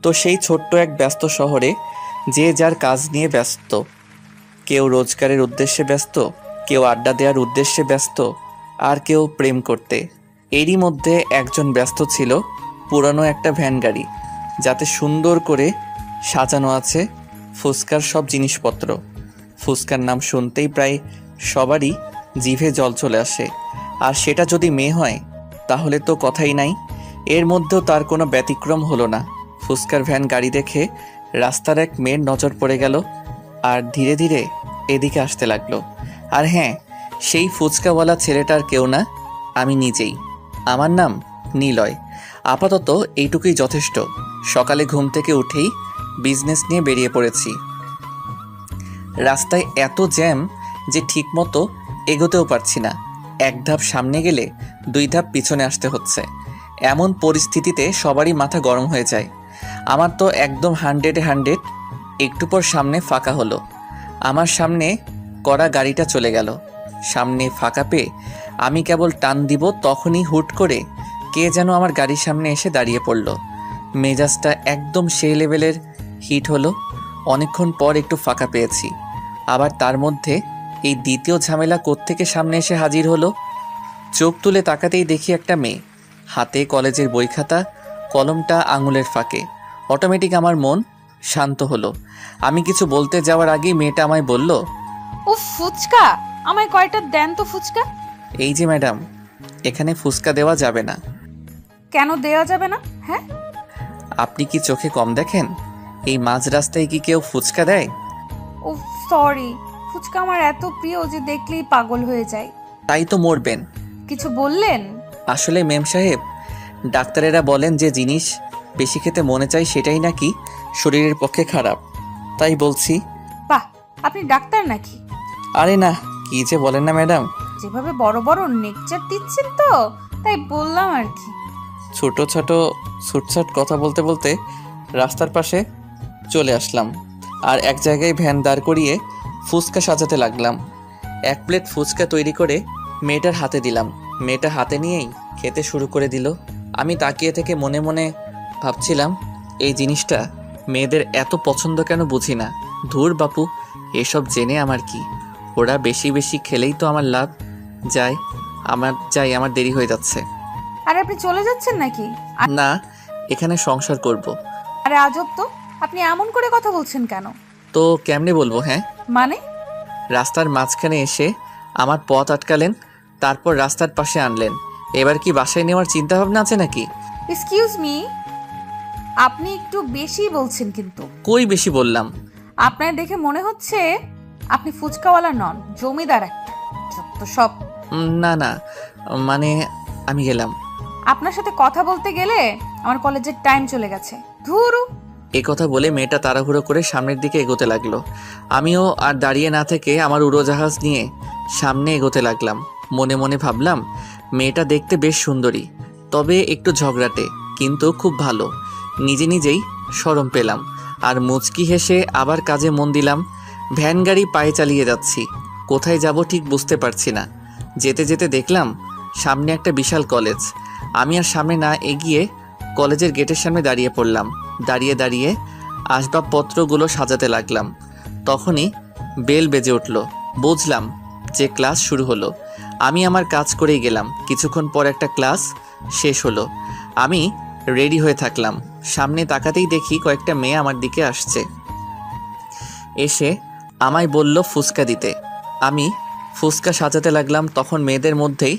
তো সেই ছোট্ট এক ব্যস্ত শহরে যে যার কাজ নিয়ে ব্যস্ত। কেউ রোজগারের উদ্দেশ্যে ব্যস্ত, কেউ আড্ডা দেওয়ার উদ্দেশ্যে ব্যস্ত, আর কেউ প্রেম করতে। এরই মধ্যে একজন ব্যস্ত ছিল পুরানো একটা ভ্যান গাড়ি, যাতে সুন্দর করে সাজানো আছে ফুচকার সব জিনিসপত্র। ফুচকার নাম শুনতেই প্রায় সবারই জিভে জল চলে আসে, আর সেটা যদি মেয়ে হয় তাহলে তো কথাই নাই। এর মধ্যেও তার কোনো ব্যতিক্রম হলো না। ফুচকার ভ্যান গাড়ি দেখে রাস্তার এক মেয়ের নজর পড়ে গেল, আর ধীরে ধীরে এদিকে আসতে লাগলো। আর হ্যাঁ, সেই ফুচকাওয়ালা ছেলেটার কেউ না, আমি নিজেই। আমার নাম নিলয়। আপাতত এইটুকুই যথেষ্ট। সকালে ঘুম থেকে উঠেই বিজনেস নিয়ে বেরিয়ে পড়েছি। রাস্তায় এত জ্যাম যে ঠিকমতো এগোতেও পারছি না। এক ধাপ সামনে গেলে 2 ধাপ পিছনে আসতে হচ্ছে। এমন পরিস্থিতিতে সবারই মাথা গরম হয়ে যায়। আমার তো একদম 100-এ 100। একটু পর সামনে ফাঁকা হলো। আমার সামনে করা গাড়িটা চলে গেল। সামনে ফাঁকা পেয়ে আমি কেবল টান দিব, তখনই হুট করে কে যেন আমার গাড়ির সামনে এসে দাঁড়িয়ে পড়ল। মেজাজটা একদম সেই লেভেলের হিট হলো। অনেকক্ষণ পর একটু ফাঁকা পেয়েছি। আবার তার মধ্যে এই দ্বিতীয় ঝামেলা কোত্থেকে সামনে এসে হাজির হলো। চোখ তুলে তাকাতেই দেখি একটা মেয়ে, হাতে কলেজের বই খাতা, কলমটা আঙুলের ফাঁকে। অটোমেটিক আমার মন শান্ত হলো। আমি কিছু বলতে যাওয়ার আগেই মেয়েটা আমায় বলল, ও ফুচকা, আমায় কয়টা দেন তো ফুচকা। এই যে ম্যাডাম, এখানে ফুচকা দেওয়া যাবে না। কেন দেওয়া যাবে না? হ্যাঁ, আপনি কি চোখে কম দেখেন? এই মাঝ রাস্তায় কি কেউ ফুচকা দেয়? ও সরি, ফুচকা আমার এত প্রিয় যে দেখলেই পাগল হয়ে যায়। তাই তো মরবেন। কিছু বললেন? আসলে মেম সাহেব, ডাক্তারেরা বলেন যে জিনিস বেশি খেতে মনে চাই সেটাই নাকি শরীরের পক্ষে খারাপ, তাই বলছি। বাহ, আপনি ডাক্তার নাকি? আরে না, কি যে বলেন না ম্যাডাম। যেভাবে বড় বড় নেকচার দিচ্ছেন তো, তাই বললাম আর কি। ছোট ছোট ছুটছাট কথা বলতে বলতে রাস্তার পাশে চলে আসলাম, আর এক জায়গায় ভ্যান দাঁড় করিয়ে ফুচকা সাজাতে লাগলাম। 1 প্লেট ফুচকা তৈরি করে মেয়েটার হাতে দিলাম। মেয়েটা হাতে নিয়েই খেতে শুরু করে দিল। আমি তাকিয়ে থেকে মনে মনে ভাবছিলাম, এই জিনিসটা মেয়েদের এত পছন্দ কেন বুঝি না। ধুর বাপু, এসব জেনে আমার কি? ওরা বেশি বেশি খেলেই তো আমার লাভ। আমার দেরি হয়ে যাচ্ছে। আরে আপনি চলে যাচ্ছেন নাকি? না, এখানে সংসার করব। আরে আজব তো, আপনি এমন করে কথা বলছেন কেন? তো কেমনে বলবো? হ্যাঁ, মানে? রাস্তার মাঝখানে এসে আমার পথ আটকালেন, তারপর রাস্তার পাশে আনলেন। এবার কি বাসায় নেওয়ার চিন্তা ভাবনা আছে নাকি? এক্সকিউজ মি, আপনি একটু বেশি বলছেন কিন্তু। কই বেশি বললাম? আপনার দেখে মনে হচ্ছে আপনি ফুচকাওয়ালা নন, জমিদার একটা। যত সব। না না, মানে আমি গেলাম। আপনার সাথে কথা বলতে গেলে আমার কলেজের টাইম চলে গেছে। ধুরু। এ কথা বলে মেয়েটা তাড়াহুড়ো করে সামনের দিকে এগোতে লাগলো। আমিও আর দাঁড়িয়ে না থেকে আমার উড়োজাহাজ নিয়ে সামনে এগোতে লাগলাম। মনে মনে ভাবলাম, মেয়েটা দেখতে বেশ সুন্দরী, তবে একটু ঝগড়াটে, কিন্তু খুব ভালো। নিজে নিজেই শরম পেলাম, আর মুচকি হেসে আবার কাজে মন দিলাম। ভ্যান গাড়ি পায়ে চালিয়ে যাচ্ছি। কোথায় যাব ঠিক বুঝতে পারছি না। যেতে যেতে দেখলাম সামনে একটা বিশাল কলেজ। আমি আর সামনে না এগিয়ে কলেজের গেটের সামনে দাঁড়িয়ে পড়লাম। দাঁড়িয়ে দাঁড়িয়ে আসবাবপত্রগুলো সাজাতে লাগলাম। তখনই বেল বেজে উঠল। বুঝলাম যে ক্লাস শুরু হলো। আমি আমার কাজ করেই গেলাম। কিছুক্ষণ পর একটা ক্লাস শেষ হলো। আমি রেডি হয়ে থাকলাম। সামনে তাকাতেই দেখি কয়েকটা মেয়ে আমার দিকে আসছে। এসে আমায় বলল ফুচকা দিতে। আমি ফুচকা সাজাতে লাগলাম। তখন মেয়েদের মধ্যেই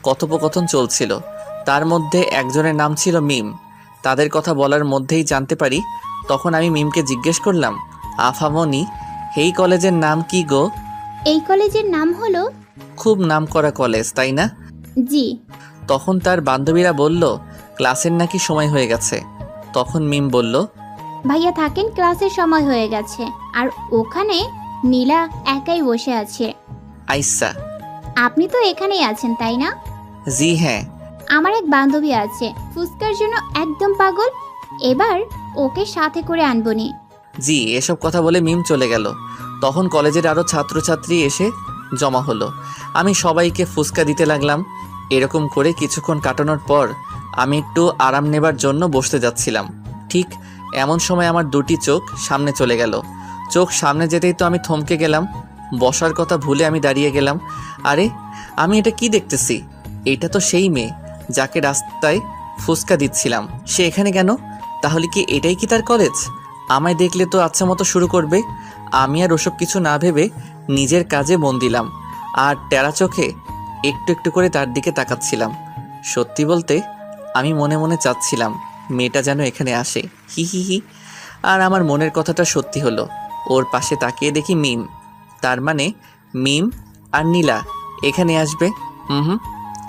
কথোপকথন চলছিল। তার মধ্যে একজনের নাম ছিল মিম। তাদের কথা বলার মধ্যেই জানতে পারি। তখন আমি মিমকে জিজ্ঞেস করলাম, আফামনি, এই কলেজের নাম কি গো? এই কলেজের নাম হলো। খুব নামকরা কলেজ, তাই না? জি। তখন তার বান্ধবীরা বলল, ক্লাসের নাকি সময় হয়ে গেছে। তখন মিম বলল, ভাইয়া থাকেন, ক্লাসের সময় হয়ে গেছে। আর ওখানে নীলা একাই বসে আছে। আইসা। আপনি তো এখানেই আছেন, তাই না? জি হ্যাঁ। আমার এক বান্ধবী আছে, ফুচকার জন্য একদম পাগল। এবার ওকে সাথে করে আনবনি। জি, এসব কথা বলে মিম চলে গেল। তখন কলেজের আরও ছাত্রছাত্রী এসে জমা হলো। আমি সবাইকে ফুচকা দিতে লাগলাম। এরকম করে কিছুক্ষণ কাটানোর পর আমি একটু আরাম নেবার জন্য বসতে যাচ্ছিলাম। ঠিক এমন সময় আমার দুটি চোখ সামনে চলে গেল। চোখ সামনে যেতেই তো আমি থমকে গেলাম। বসার কথা ভুলে আমি দাঁড়িয়ে গেলাম। আরে আমি এটা কি দেখতেছি? এটা তো সেই মেয়ে যাকে রাস্তায় ফুসকা দিচ্ছিলাম। সে এখানে কেন? তাহলে কি এটাই কি তার কলেজ? আমায় দেখলে তো আচ্ছা মতো শুরু করবে। আমি আর ওসব কিছু না ভেবে নিজের কাজে মন দিলাম আর টেরা চোখে একটু একটু করে তার দিকে তাকাচ্ছিলাম। সত্যি বলতে আমি মনে মনে চাচ্ছিলাম মেয়েটা যেন এখানে আসে। হি হি হি। আর আমার মনের কথাটা সত্যি হলো। ওর পাশে তাকিয়ে দেখি মিম। তার মানে মিম আর নীলা এখানে আসবে। হুম,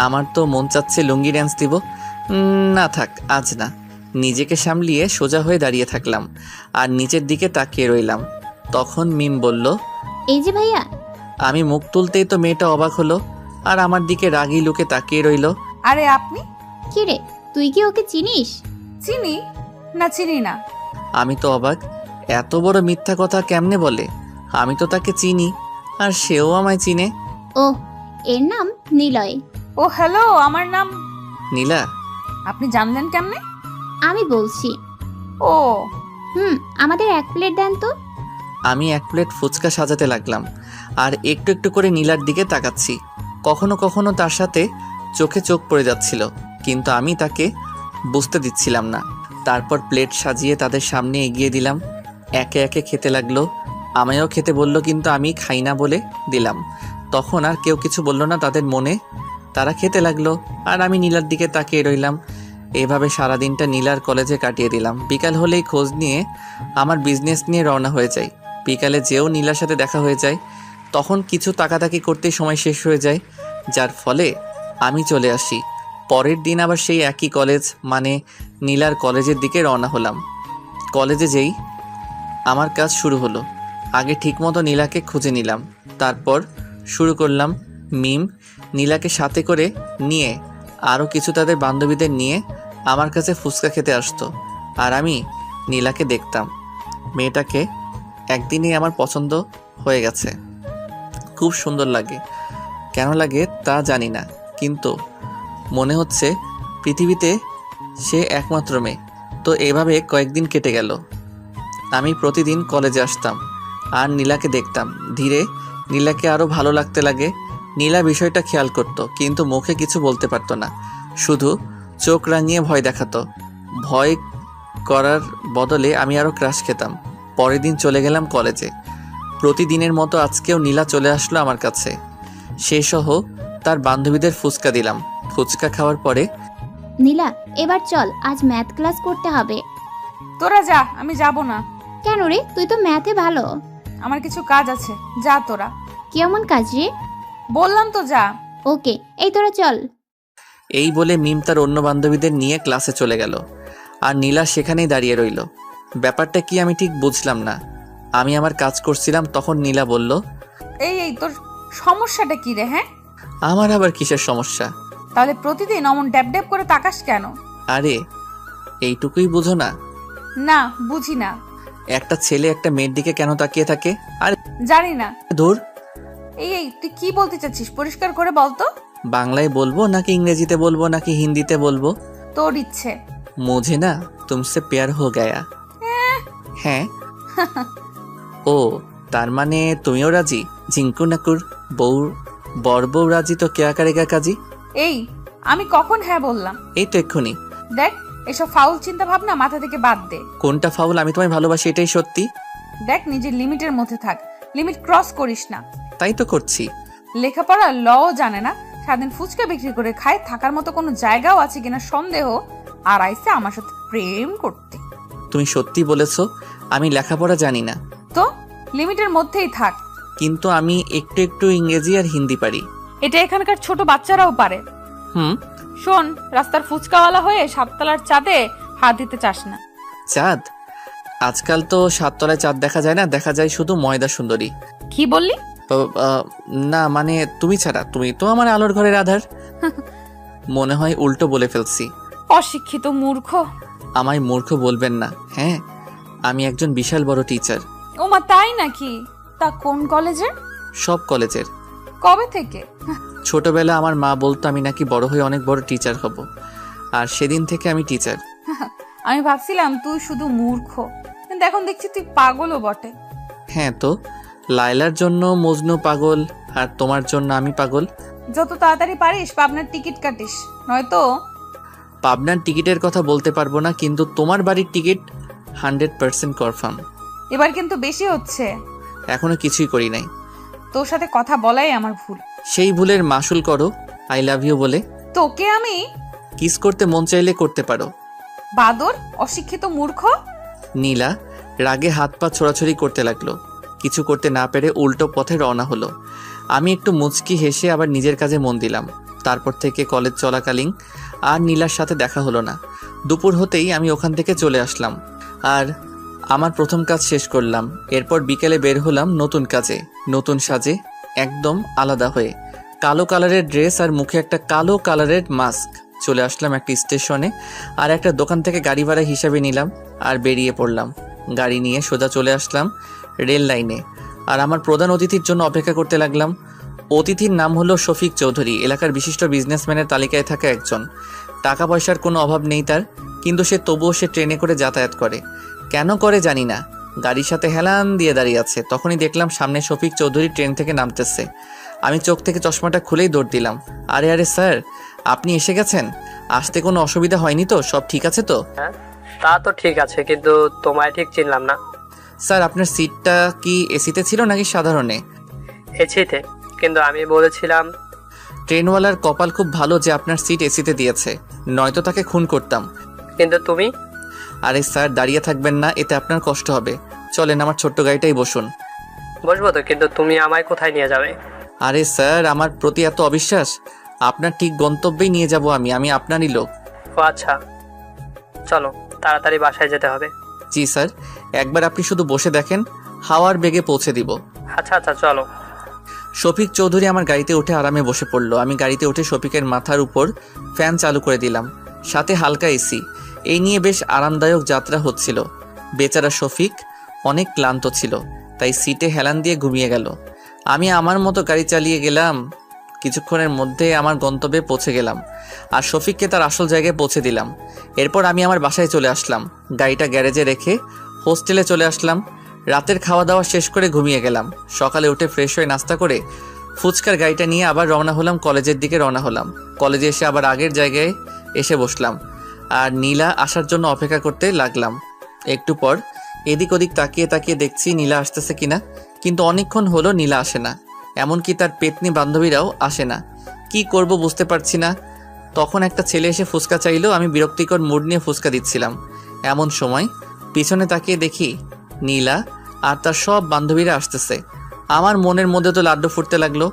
আমার তো মন চাচ্ছে লুঙ্গি ড্যান্স দিব। না থাক, আজ না। নিজেকে সামলিয়ে সোজা হয়ে দাঁড়িয়ে থাকলাম আর নিচের দিকে তাকিয়ে রইলাম। তখন মিম বলল, এই যে ভাইয়া। আমি মুখ তুলতেই তো মেয়েটা অবাক হলো আর আমার দিকে রাগী লুকে তাকিয়ে রইল। আরে আপনি? কি রে, তুই কি ওকে চিনিস? চিনি না, চিনি না। আমি তো অবাক, এত বড় মিথ্যা কথা কেমনে বলে? আমি তো তাকে চিনি আর সেও আমায় চিনে। ও, এর নাম নিলয়। ও হ্যালো, আমার নাম। নীলা? আপনি জানলেন কেমনে? আমি বলছি। ও আমাদের 1 প্লেট দেন তো। আমি 1 প্লেট ফুচকা সাজাতে লাগলাম আর একটু একটু করে নীলার দিকে তাকাচ্ছি। কখনো কখনো তার সাথে চোখে চোখ পড়ে যাচ্ছিল, কিন্তু আমি তাকে বুঝতে দিচ্ছিলাম না। তারপর প্লেট সাজিয়ে তাদের সামনে এগিয়ে দিলাম। একে একে খেতে লাগলো। আমায়ও খেতে বলল, কিন্তু আমি খাই না বলে দিলাম। তখন আর কেউ কিছু বলল না তাদের মনে। তারা খেতে লাগলো আর আমি নীলার দিকে তাকিয়ে রইলাম। এভাবে সারাদিনটা নীলার কলেজে কাটিয়ে দিলাম। বিকাল হলেই খোঁজ নিয়ে আমার বিজনেস নিয়ে রওনা হয়ে যাই। বিকালে যেও নীলার সাথে দেখা হয়ে যায়, তখন কিছু তাকাতাকি করতেই সময় শেষ হয়ে যায়, যার ফলে আমি চলে আসি। পরের দিন আবার সেই একই কলেজ, মানে নীলার কলেজের দিকে রওনা হলাম। কলেজে যেই আমার কাজ শুরু হলো। আগে ঠিকমতো নীলাকে খুঁজে নিলাম, তারপর শুরু করলাম। মিম নীলাকে সাথে করে নিয়ে আরও কিছু তাদের বান্ধবীদের নিয়ে আমার কাছে ফুচকা খেতে আসতো আর আমি নীলাকে দেখতাম। মেয়েটাকে একদিনেই আমার পছন্দ হয়ে গেছে। খুব সুন্দর লাগে। কেন লাগে তা জানি না, কিন্তু মনে হচ্ছে পৃথিবীতে সে একমাত্র মেয়ে। তো এভাবে কয়েকদিন কেটে গেল। আমি প্রতিদিন কলেজে আসতাম আর নীলাকে দেখতাম। ধীরে নীলাকে আরও ভালো লাগতে লাগে। নীলা বিষয়টা খেয়াল করত, কিন্তু মুখে কিছু বলতে পারতো না, শুধু চোখ রাঙিয়ে ভয় দেখাতো। ভয় করার বদলে আমি আরও ক্রাশ খেতাম। পরের দিন চলে গেলাম কলেজে। প্রতিদিনের মতো আজকেও নীলা চলে আসলো আমার কাছে। সে সহ তার বান্ধবীদের ফুচকা দিলাম। ফুচকা খাওয়ার পরে, নীলা, এবার চল, আজ ম্যাথ ক্লাস করতে হবে। তোরা যা, আমি যাব না। কেন রে, তুই তো ম্যাথে ভালো। আমার কিছু কাজ আছে, যা তোরা। কেমন কাজ রে? বললাম তো যা। ওকে, এই তোরা চল। এই বলে মিম তার অন্য বান্ধবীদের নিয়ে ক্লাসে চলে গেল আর নীলা সেখানেই দাঁড়িয়ে রইল। ব্যাপারটা কি আমি ঠিক বুঝলাম না। আমি আমার কাজ করছিলাম, তখন নীলা বলল, এই তোর সমস্যাটা কি রে? হ্যাঁ, আমার আবার কিসের সমস্যা? তাহলে প্রতিদিন অমন ড্যাব ড্যাব করে তাকাস কেন? আরে এইটুকুই বুঝো না? না, বুঝি না। একটা ছেলে একটা মেয়ের দিকে কেন তাকিয়ে থাকে? আরে জানি না। ধুর। এই তুই কি বলতে চাচ্ছিস? পরিষ্কার করে বল তো। বাংলায় বলবো নাকি ইংরেজিতে বলবো নাকি হিন্দিতে বলবো? তোর ইচ্ছে। मुझे ना तुमसे प्यार हो गया। হ্যাঁ। ও, তার মানে তুমিও রাজি? জিঙ্কু নাকুর বর বউ রাজি তো কেয়া করেগা কাজী। এই, আমি কখন হ্যাঁ বললাম? এই তো এক্ষুনি। দেখ, এসব ফাউল চিন্তা ভাবনা মাথা থেকে বাদ দে। কোনটা ফাউল? আমি তোমায় ভালোবাসি, এটাই সত্যি। দেখ, নিজের লিমিটের মধ্যে থাক, লিমিট ক্রস করিস না। তাই তো করছি। লেখাপড়া লও জানে না, সারাদিন ফুচকা বিক্রি করে খায়, থাকার মতো কোনো জায়গাও আছে কিনা সন্দেহ, আর আইসে আমার সাথে প্রেম করতে। তুমি সত্যি বলেছো, আমি লেখাপড়া জানি না। তো লিমিটের মধ্যেই থাক। কিন্তু আমি একটু একটু ইংরেজি আর হিন্দি পারি। এটা এখানকার ছোট বাচ্চারাও পারে। শোন, রাস্তার ফুচকাওয়ালা হয়ে সাততলার চাঁদে হাত দিতে চাস না। চাঁদ? আজকাল তো 7 তলায় চাঁদ দেখা যায় না, দেখা যায় শুধু ময়দা সুন্দরী। কি বললি? না মানে তুমি ছাড়া, তুমি তো আমার আলোর ঘরের আধার। মনে হয় উল্টো বলে ফেলছি। অশিক্ষিত মূর্খ। আমায় মূর্খ বলবেন না। হ্যাঁ, আমি একজন বিশাল বড় টিচার। ওমা, তাই নাকি? তা কোন কলেজের? সব কলেজের। কবে থেকে? ছোটবেলা আমার মা বলতো আমি নাকি বড় হয়ে অনেক বড় টিচার হব, আর সেদিন থেকে আমি টিচার। আমি ভাবছিলাম তুই শুধু মূর্খ, কিন্তু এখন দেখছি তুই পাগলও বটে। হ্যাঁ তো, লায়লার জন্য মজনু পাগল, আর তোমার জন্য আমি পাগল। যত তাড়াতাড়ি পারিস পাবনার টিকিট কাটিস, নয়তো। পাবনার টিকিটের কথা বলতে পারবো না, কিন্তু তোমার বাড়ির টিকিট 100% কনফার্ম। এবার কিন্তু বেশি হচ্ছে। এখনো কিছুই করি নাই। তোর সাথে কথা বলাই আমার ভুল। সেই ভুলের মাসুল করো আই লাভ ইউ বলে। তোকে আমি কিস করতে মন চাইলে করতে পারো। বাদর, অশিক্ষিত মূর্খ। নীলা রাগে হাত পা ছোড়াছড়ি করতে লাগলো। কিছু করতে না পেরে উল্টো পথে রওনা হলো। আমি একটু মুচকি হেসে আবার নিজের কাজে মন দিলাম। তারপর থেকে কলেজ চলাকালীন আর নীলার সাথে দেখা হলো না। দুপুর হতেই আমি ওখান থেকে চলে আসলাম আর আমার প্রথম কাজ শেষ করলাম। এরপর বিকেলে বের হলাম নতুন কাজে, নতুন সাজে, একদম আলাদা হয়ে। কালো কালারের ড্রেস আর মুখে একটা কালো কালারের মাস্ক। চলে আসলাম একটা স্টেশনে আর একটা দোকান থেকে গাড়ি ভাড়া হিসাবে নিলাম আর বেরিয়ে পড়লাম। গাড়ি নিয়ে সোজা চলে আসলাম রেল লাইনে আর আমার প্রধান অতিথির জন্য অপেক্ষা করতে লাগলাম। অতিথির নাম হলো শফিক চৌধুরী, এলাকার বিশিষ্ট বিজনেসম্যানের তালিকায় থাকা একজন। টাকা পয়সার কোনো অভাব নেই তার, কিন্তু তবুও সে ট্রেনে করে যাতায়াত করে। কেন করে জানি না, গাড়ির সাথে হেলান দিয়ে দাঁড়িয়ে আছে। তখনই দেখলাম সামনে শফিক চৌধুরী ট্রেন থেকে নামতেছে। আমি চোখ থেকে চশমাটা খুলেই দৌড় দিলাম। আরে আরে স্যার, আপনি এসে গেছেন? আসতে কোনো অসুবিধা হয়নি তো? সব ঠিক আছে তো? হ্যাঁ, তা তো ঠিক আছে, কিন্তু তোমায় ঠিক চিনলাম না। স্যার, আপনার সিটটা কি এসিতে ছিল নাকি সাধারণে? এসিতে, কিন্তু আমি বলেছিলাম। ট্রেনওয়ালার কপাল খুব ভালো যে আপনার সিট এসিতে দিয়েছে, নয়তো তাকে খুন করতাম। কিন্তু তুমি। আরে স্যার, দাঁড়িয়ে থাকবেন না, এতে আপনার কষ্ট হবে। চলেন আমার ছোট্ট গাড়িটাই বসুন। বসবো তো, কিন্তু তুমি আমায় কোথায় নিয়ে যাবে? আরে স্যার, আমার প্রতি এত অবিশ্বাস? আপনার ঠিক গন্তব্যেই নিয়ে যাব আমি আপনারই লোক। ও আচ্ছা, চলো তাড়াতাড়ি বাসায় যেতে হবে। জি স্যার, একবার আপনি শুধু বসে দেখেন, হাওয়ার বেগে পৌঁছে দিব। আচ্ছা আচ্ছা, চলো। শফিক চৌধুরী আমার গাড়িতে উঠে আরামে বসে পড়লো। আমি গাড়িতে উঠে শফিকের মাথার উপর ফ্যান চালু করে দিলাম, সাথে হালকা এসি। এই নিয়ে বেশ আরামদায়ক যাত্রা হচ্ছিল। বেচারা শফিক অনেক ক্লান্ত ছিল, তাই সিটে হেলান দিয়ে ঘুমিয়ে গেল। আমি আমার মতো গাড়ি চালিয়ে গেলাম। কিছুক্ষণের মধ্যে আমার গন্তব্যে পৌঁছে গেলাম আর শফিককে তার আসল জায়গায় পৌঁছে দিলাম। এরপর আমি আমার বাসায় চলে আসলাম। গাড়িটা গ্যারেজে রেখে হোস্টেলে চলে আসলাম। রাতের খাওয়া দাওয়া শেষ করে ঘুমিয়ে গেলাম। সকালে উঠে ফ্রেশ হয়ে নাস্তা করে ফুচকার গাড়িটা নিয়ে আবার রওনা হলাম, কলেজের দিকে রওনা হলাম। কলেজে এসে আবার আগের জায়গায় এসে বসলাম আর নীলা আসার জন্য অপেক্ষা করতে লাগলাম। একটু পর এদিক ওদিক তাকিয়ে তাকিয়ে দেখছি নীলা আসতেছে কিনা, কিন্তু অনেকক্ষণ হলো নীলা আসে না। এমনকি তার পেতনি বান্ধবীরাও আসে না। কি করব বুঝতে পারছি না। তখন একটা ছেলে এসে ফুচকা চাইলো। আমি বিরক্তিকর মুড নিয়ে ফুচকা দিচ্ছিলাম। এমন সময় পিছনে তাকিয়ে দেখি নীলা আর তার সব বান্ধবীরা আসতেছে। আমার মনের মধ্যে তো লাড্ডু ফুটতে লাগলো।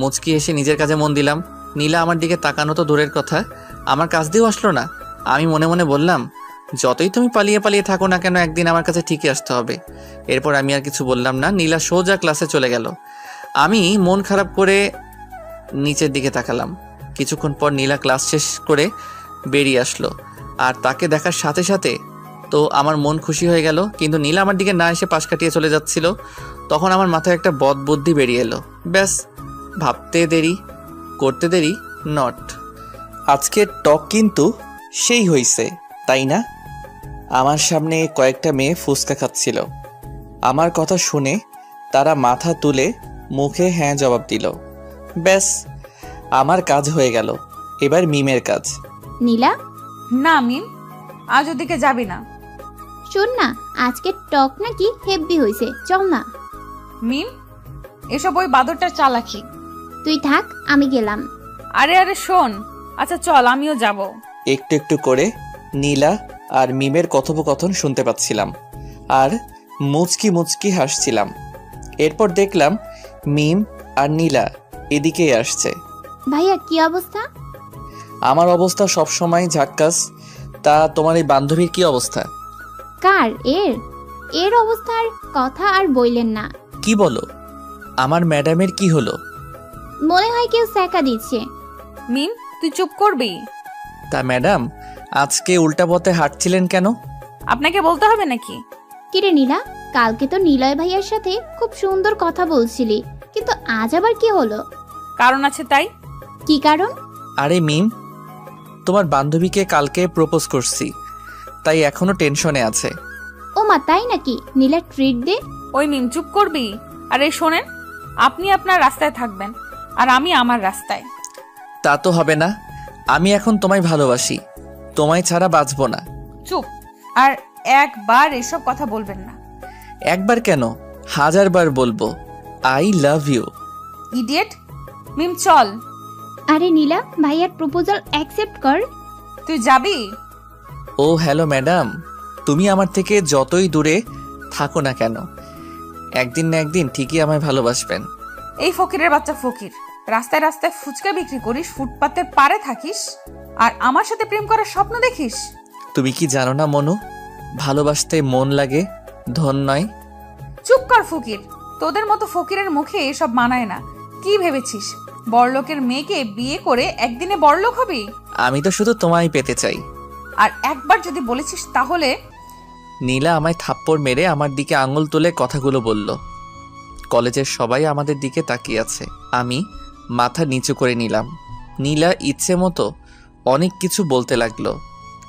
মুচকি এসে নিজের কাজে মন দিলাম। নীলা আমার দিকে তাকানো তো দূরের কথা, আমার কাছ দিয়েও আসলো না। আমি মনে মনে বললাম, যতই তুমি পালিয়ে পালিয়ে থাকো না কেন, একদিন আমার কাছে ঠিকই আসতে হবে। এরপর আমি আর কিছু বললাম না। নীলা সোজা ক্লাসে চলে গেল। আমি মন খারাপ করে নিচের দিকে তাকালাম। কিছুক্ষণ পর নীলা ক্লাস শেষ করে বেরিয়ে আসলো আর তাকে দেখার সাথে সাথে তো আমার মন খুশি হয়ে গেল। কিন্তু নীলা আমার দিকে না এসে পাশ কাটিয়ে চলে যাচ্ছিল। তখন আমার মাথায় একটা বদ বুদ্ধি বেরিয়ে এলো। ব্যাস, ভাবতে দেরি করতে দেরি নট। আজকের টক কিন্তু সেই হইছে, তাই না? আমার সামনে কয়েকটা মেয়ে ফুচকা খাচ্ছিল। আমার কথা শুনে তারা মাথা তুলে মুখে হ্যাঁ জবাব দিল। ব্যাস, আমার কাজ হয়ে গেল। এবার মিমের কাজ। নীলা, না মিম, আজ ওদিকে যাবি না। শোন না, আজকে টক নাকি হেভি হয়েছে, চল না। মিম, এসব ওই বাদরটার চালাকি। তুই থাক, আমি গেলাম। আরে আরে শোন, আচ্ছা চল, আমিও যাব। একটু একটু করে নীলা আর মিমের কথোপকথন শুনতে পাচ্ছিলাম আর মুচকি মুচকি হাসছিলাম। এরপর দেখলাম মিম আর নীলা এদিকেই আসছে। ভাইয়া, কি অবস্থা? আমার অবস্থা সবসময় ঝাক্কাস। তা তোমার এই বান্ধবীর কি অবস্থা? কার? এর অবস্থার কথা আর বইলেন না। কি বলো? আমার ম্যাডামের কি হলো? মনে হয় কেউ স্যাকা দিচ্ছে। মিম, তুই চুপ করবি? তা ম্যাডাম, আজকে উল্টা পথে হাঁটছিলেন কেন? আপনাকে বলতে হবে নাকি? কিরে নীলা, কালকে তো নিলয় ভাইয়ার সাথে খুব সুন্দর কথা বলছিলি, কিন্তু আজ আবার কি হলো? কারণ আছে তাই। কি কারণ? আরে মিম, তোমার বান্ধবীকে কালকে প্রপোজ করছি। তাই এখনো টেনশনে আছে। ও মা, তাই নাকি? নীলা ট্রিট দে। ওই মিম চুপ করবি। আর এই শোনেন, আপনি আপনার রাস্তায় থাকবেন আর আমি আমার রাস্তায়। তা তো হবে না, আমি এখন তোমায় ভালোবাসি, তোমায় ছাড়া বাঁচবো না। চুপ। আর একবার এসব কথা বলবেন না। একবার কেন, 1000 বার বলবো, আই লাভ ইউ। ইডিয়েট। মিম চল। আরে নীলা, ভাইয়ার প্রপোজাল অ্যাকসেপ্ট কর। তুই যাবি? ও হ্যালো ম্যাডাম, তুমি আমার থেকে যতই দূরে থাকো না কেন, একদিন না একদিন ঠিকই আমায় ভালোবাসবেন। এই ফকিরের বাচ্চা ফকির, রাস্তায় রাস্তায় ফুচকা বিক্রি করিস, ফুটপাতের পারে থাকিস, আর আমার সাথে প্রেম করার স্বপ্ন দেখিস? তুমি কি জানো না মনু, ভালোবাসতে মন লাগে, ধন নয়। চুপ কর ফকির। তোদের মতো ফকিরের মুখে এসব মানায় না। কি ভেবেছিস বড়লোকের মেয়েকে বিয়ে করে একদিনে বড়লোক হবি? আমি তো শুধু তোমায় পেতে চাই। আর একবার যদি বলেছিস তাহলে। নীলা আমায় থাপ্পড় মেরে আমার দিকে আঙুল তুলে কথাগুলো বলল। কলেজের সবাই আমাদের দিকে তাকিয়ে আছে। আমি মাথা নিচু করে নিলাম। নীলা ইচ্ছে মতো অনেক কিছু বলতে লাগলো।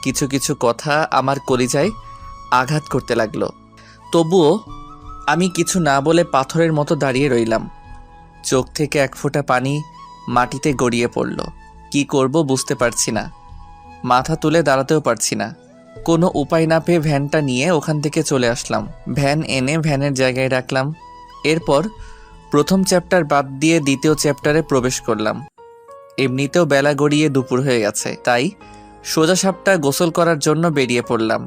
কিছু কিছু কথা আমার কলিজায় আঘাত করতে লাগলো। তবুও আমি কিছু না বলে পাথরের মতো দাঁড়িয়ে রইলাম। চোখ থেকে এক ফোঁটা পানি মাটিতে গড়িয়ে পড়ল। কি করব বুঝতে পারছি না, মাথা তুলে দাঁড়াতেও পারছি না। কোনো উপায় না পেয়ে ভ্যানটা নিয়ে ওখান থেকে চলে আসলাম। ভ্যান এনে ভ্যানের জায়গায় রাখলাম। এরপর প্রথম চ্যাপ্টার বাদ দিয়ে দ্বিতীয় চ্যাপ্টারে প্রবেশ করলাম। এমনিতেও বেলা গড়িয়ে দুপুর হয়ে গেছে, তাই সোজা সাপটা গোসল করার জন্য বেরিয়ে পড়লাম।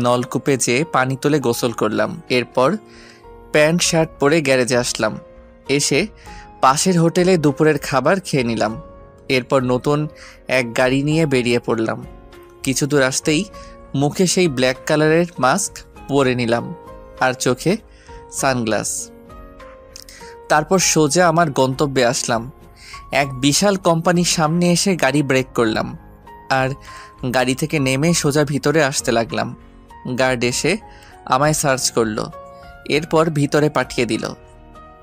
নলকূপে যেয়ে পানি তুলে গোসল করলাম। এরপর প্যান্ট শার্ট পরে গ্যারেজে আসলাম। এসে পাশের হোটেলে দুপুরের খাবার খেয়ে নিলাম। এরপর নতুন এক গাড়ি নিয়ে বেরিয়ে পড়লাম। কিছু দূর আসতেই মুখে সেই ব্ল্যাক কালারের মাস্ক পরে নিলাম আর চোখে সানগ্লাস। তারপর সোজা আমার গন্তব্যে আসলাম। এক বিশাল কোম্পানির সামনে এসে গাড়ি ব্রেক করলাম আর গাড়ি থেকে নেমে সোজা ভিতরে আসতে লাগলাম। গার্ড এসে আমায় সার্চ করলো, এরপর ভিতরে পাঠিয়ে দিল।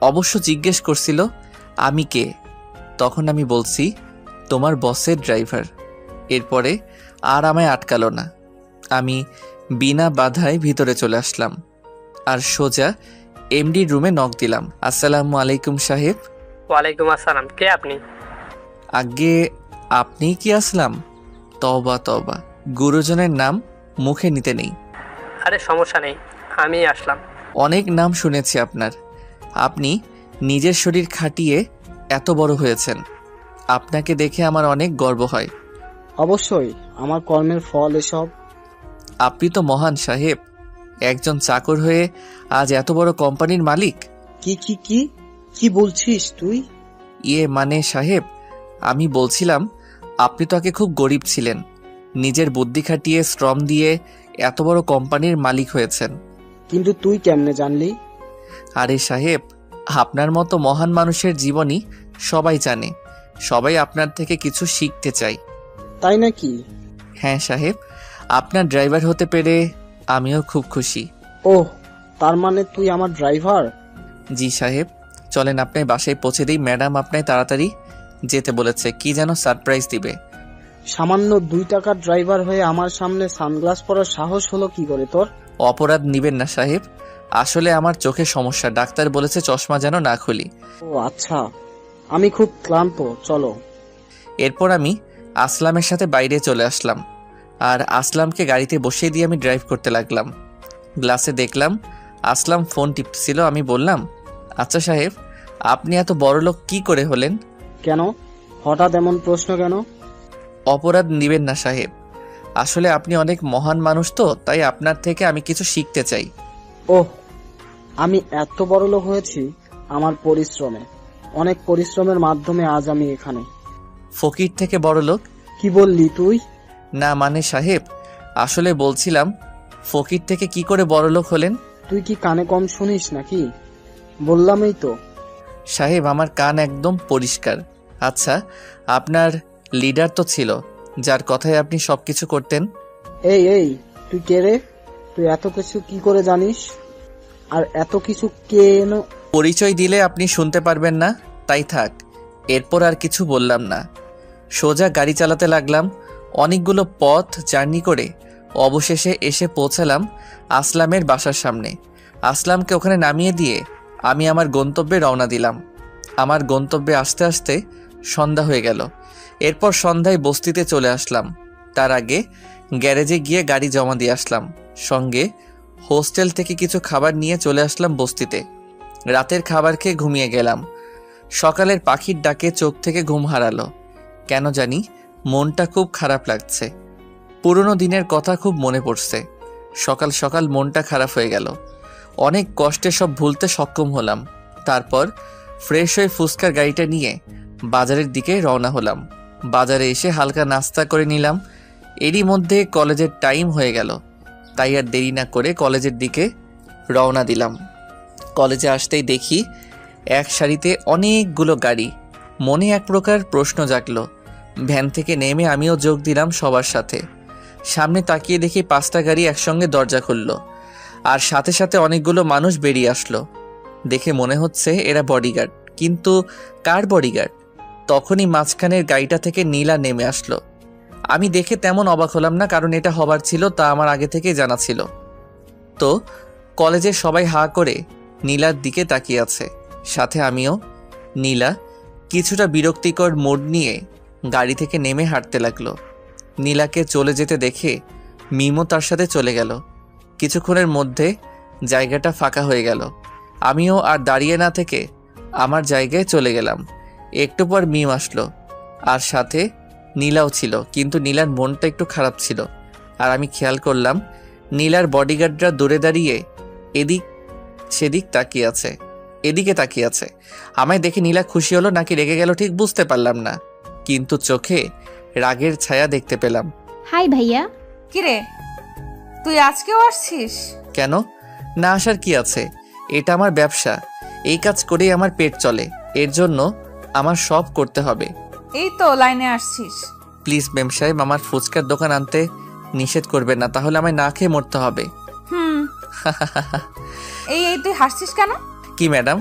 অবশ্য জিজ্ঞেস করছিল আমি কে। তখন আমি বলছি তোমার বসের ড্রাইভার। এরপরে আর আমায় আটকালো না। আমি বিনা বাধায় ভিতরে চলে আসলাম আর সোজা এমডির রুমে নক দিলাম। আসসালামু আলাইকুম সাহেব। ওয়ালাইকুম আসসালাম। কে আপনি? আগে আপনি কি আসলাম? তওবা তওবা, গুরুজনের নাম মুখে নিতে নেই। আরে সমস্যা নেই, আমি আসলাম। অনেক নাম শুনেছি আপনার। আপনি নিজের শরীর খাটিয়ে এত বড় হয়েছেন, আপনাকে দেখে আমার অনেক গর্ব হয়। অবশ্যই, আমার কর্মের ফল এসব। আপনি তো মহান সাহেব, একজন চাকর হয়ে আজ এত বড় কোম্পানির মালিক। কি কি কি কি বলছিস তুই? মানে সাহেব, আমি বলছিলাম আপনি তো আগে খুব গরিব ছিলেন, নিজের বুদ্ধি খাটিয়ে শ্রম দিয়ে এত বড় কোম্পানির মালিক হয়েছেন। কিন্তু তুই কেমনে জানলি? আরে সাহেব, আপনার মতো মহান মানুষের জীবনী সবাই জানে, সবাই আপনার থেকে কিছু শিখতে চায়। তাই নাকি? হ্যাঁ সাহেব, আপনার ড্রাইভার হতে পেরে আমিও খুব খুশি। ওহ, তার মানে তুই আমার ড্রাইভার? জি সাহেব, চলেন আপনার বাসায় পৌঁছে দিই। ম্যাডাম আপনায় তাড়াতাড়ি যেতে বলেছে, কি যেন সারপ্রাইজ দিবে। সামান্য 2 টাকার ড্রাইভার হয়ে আমার সামনে সানগ্লাস পরার সাহস হলো কি করে তোর? অপরাধ নিবেন না সাহেব, আসলে আমার চোখে সমস্যা, ডাক্তার বলেছে চশমা যেন না খুলি। ও আচ্ছা, আমি খুব ক্লান্ত, চলো। এরপর আমি আসলামের সাথে বাইরে চলে আসলাম আর আসলামকে গাড়িতে বসিয়ে দিয়ে আমি ড্রাইভ করতে লাগলাম। গ্লাসে দেখলাম আসলাম ফোন টিপছিল। আমি বললাম, আচ্ছা সাহেব, আপনি এত বড় লোক কি করে হলেন? কেন হঠাৎ এমন প্রশ্ন কেন? অপরাধ নিবেন না সাহেব, আসলে আপনি অনেক মহান মানুষ তো, তাই আপনার থেকে আমি কিছু শিখতে চাই। ওহ, আমি এত বড় লোক হয়েছি আমার পরিশ্রমে, অনেক পরিশ্রমের মাধ্যমে আজ আমি এখানে। ফকির থেকে বড় লোক? কি বললি তুই? না মানে সাহেব, আসলে বলছিলাম ফকির থেকে কি করে বড় লোক হলেন। তুই কি কানে কম শুনিস নাকি? বললামই তো। সাহেব, আমার কান একদম পরিষ্কার। আচ্ছা, আপনার লিডার তো ছিল, যার কথায় আপনি সবকিছু করতেন। এই তুই কে রে? তুই এত কিছু কি করে জানিস? আর এত কিছু কেন? পরিচয় দিলে আপনি শুনতে পারবেন না, তাই থাক। এরপর আর কিছু বললাম না, সোজা গাড়ি চালাতে লাগলাম। অনেকগুলো পথ জার্নি করে অবশেষে এসে পৌঁছালাম আসলামের বাসার সামনে। আসলামকে ওখানে নামিয়ে দিয়ে আমি আমার গন্তব্যে রওনা দিলাম। আমার গন্তব্যে আসতে আসতে সন্ধ্যা হয়ে গেল। এরপর সন্ধ্যায় বস্তিতে চলে আসলাম। তার আগে গ্যারেজে গিয়ে গাড়ি জমা দিয়ে আসলাম। সঙ্গে হোস্টেল থেকে কিছু খাবার নিয়ে চলে আসলাম বস্তিতে। রাতের খাবার খেয়ে ঘুমিয়ে গেলাম। সকালের পাখির ডাকে চোখ থেকে ঘুম হারালো। কেন জানি মনটা খুব খারাপ লাগছে। পুরনো দিনের কথা খুব মনে পড়ছে। সকাল সকাল মনটা খারাপ হয়ে গেল। অনেক কষ্টে সব ভুলতে সক্ষম হলাম। তারপর ফ্রেশ হয়ে ফুচকার গাড়িটা নিয়ে বাজারের দিকে রওনা হলাম। বাজারে এসে হালকা নাস্তা করে নিলাম। এরই মধ্যে কলেজের টাইম হয়ে গেল। তাই আর দেরি না করে কলেজের দিকে রওনা দিলাম। কলেজে আসতেই দেখি এক সারিতে অনেকগুলো গাড়ি। মনে এক প্রকার প্রশ্ন জাগলো। ভ্যান থেকে নেমে আমিও যোগ দিলাম সবার সাথে। সামনে তাকিয়ে দেখি 5টা গাড়ি একসঙ্গে দরজা খুলল, আর সাথে সাথে অনেকগুলো মানুষ বেরিয়ে আসলো। দেখে মনে হচ্ছে এরা বডিগার্ড, কিন্তু কার বডিগার্ড? তখনই মাঝখানের গাড়িটা থেকে নীলা নেমে আসলো। আমি দেখে তেমন অবাক হলাম না, কারণ এটা হবার ছিল তা আমার আগে থেকেই জানা ছিল। তো কলেজের সবাই হা করে নীলার দিকে তাকিয়ে আছে, সাথে আমিও। নীলা কিছুটা বিরক্তিকর মোড নিয়ে গাড়ি থেকে নেমে হাঁটতে লাগলো। নীলাকে চলে যেতে দেখে মিমও তার সাথে চলে গেল। কিছুক্ষণের মধ্যে জায়গাটা ফাঁকা হয়ে গেল। আমিও আর দাঁড়িয়ে না থেকে আমার জায়গায় চলে গেলাম। একটু পর মিম আসলো, আর সাথে নীলাও ছিল, কিন্তু নীলার মনটা একটু খারাপ ছিল। আর আমি খেয়াল করলাম নীলার বডিগার্ডরা দূরে দাঁড়িয়ে এদিক সেদিক তাকিয়ে আছে, এদিকে তাকিয়ে আছে। আমায় দেখে নীলা খুশি হলো নাকি রেগে গেল ঠিক বুঝতে পারলাম না, কিন্তু চোখে রাগের ছায়া দেখতে পেলাম। হাই ভাইয়া। কিরে, তুই আজকেও আসছিস? কেন না আসার কি আছে? এটা আমার ব্যবসা, এই কাজ করেই আমার পেট চলে, এর জন্য আমার সব করতে হবে। এই তো লাইনে আসছিস। প্লিজ মেম সাহেব, আমার ফুচকার দোকান আনতে নিষেধ করবেন না, তাহলে আমায় না খেয়ে মরতে হবে। হুম। এই এই তুই হাসছিস কেন? কি ম্যাডাম,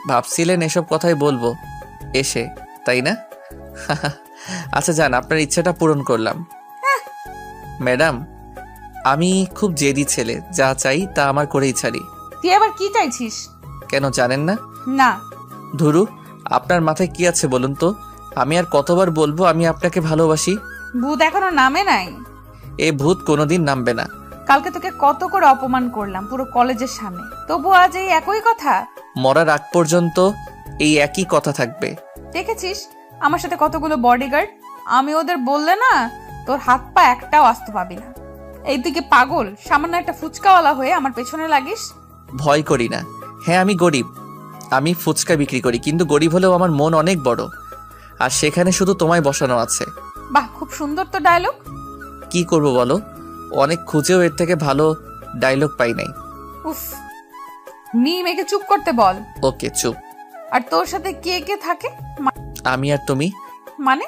ভাবছিলেন এসব কথাই বলবো এসে, তাই না? আচ্ছা যান, আপনার ইচ্ছাটা পূরণ করলাম। ম্যাডাম, আমি খুব জেদি ছেলে, যা চাই তা আমার করেই ছাড়ি। তুই আবার কি চাইছিস? কেন জানেন না? না। ধুরু, আপনার মাথায় কি আছে বলুন তো? আমি আর কতবার বলবো আমি আপনাকে ভালোবাসি? ভূত এখনো নামে নাই। এ ভূত কোনোদিন নামবে না। কালকে তোকে কত করে অপমান করলাম পুরো কলেজের সামনে, তবু আজ এই একই কথা। মরার আগ পর্যন্ত এই একই কথা থাকবে। দেখেছিস আমার সাথে কতগুলো বডিগার্ড, আমি ওদের বললে না তোর হাত পা একটাও আস্ত পাবি না। এই তুই কি পাগল? সামান্য একটা ফুচকাওয়ালা হয়ে আমার পেছনে লাগিস? ভয় করি না। হ্যাঁ আমি গরিব, আমি ফুচকা বিক্রি করি, কিন্তু গরিব হলেও আমার মন অনেক বড়, আর সেখানে শুধু তোমায় বসানো আছে। বাহ, খুব সুন্দর তো ডায়লগ। কি করব বলো, অনেক খুঁজেও এর থেকে ভালো ডায়লগ পাই নাই। উফ, মেয়েকে চুপ করতে বল। ওকে চুপ। আর তোর সাথে কে কে থাকে? আমি আর তুমি? মানে?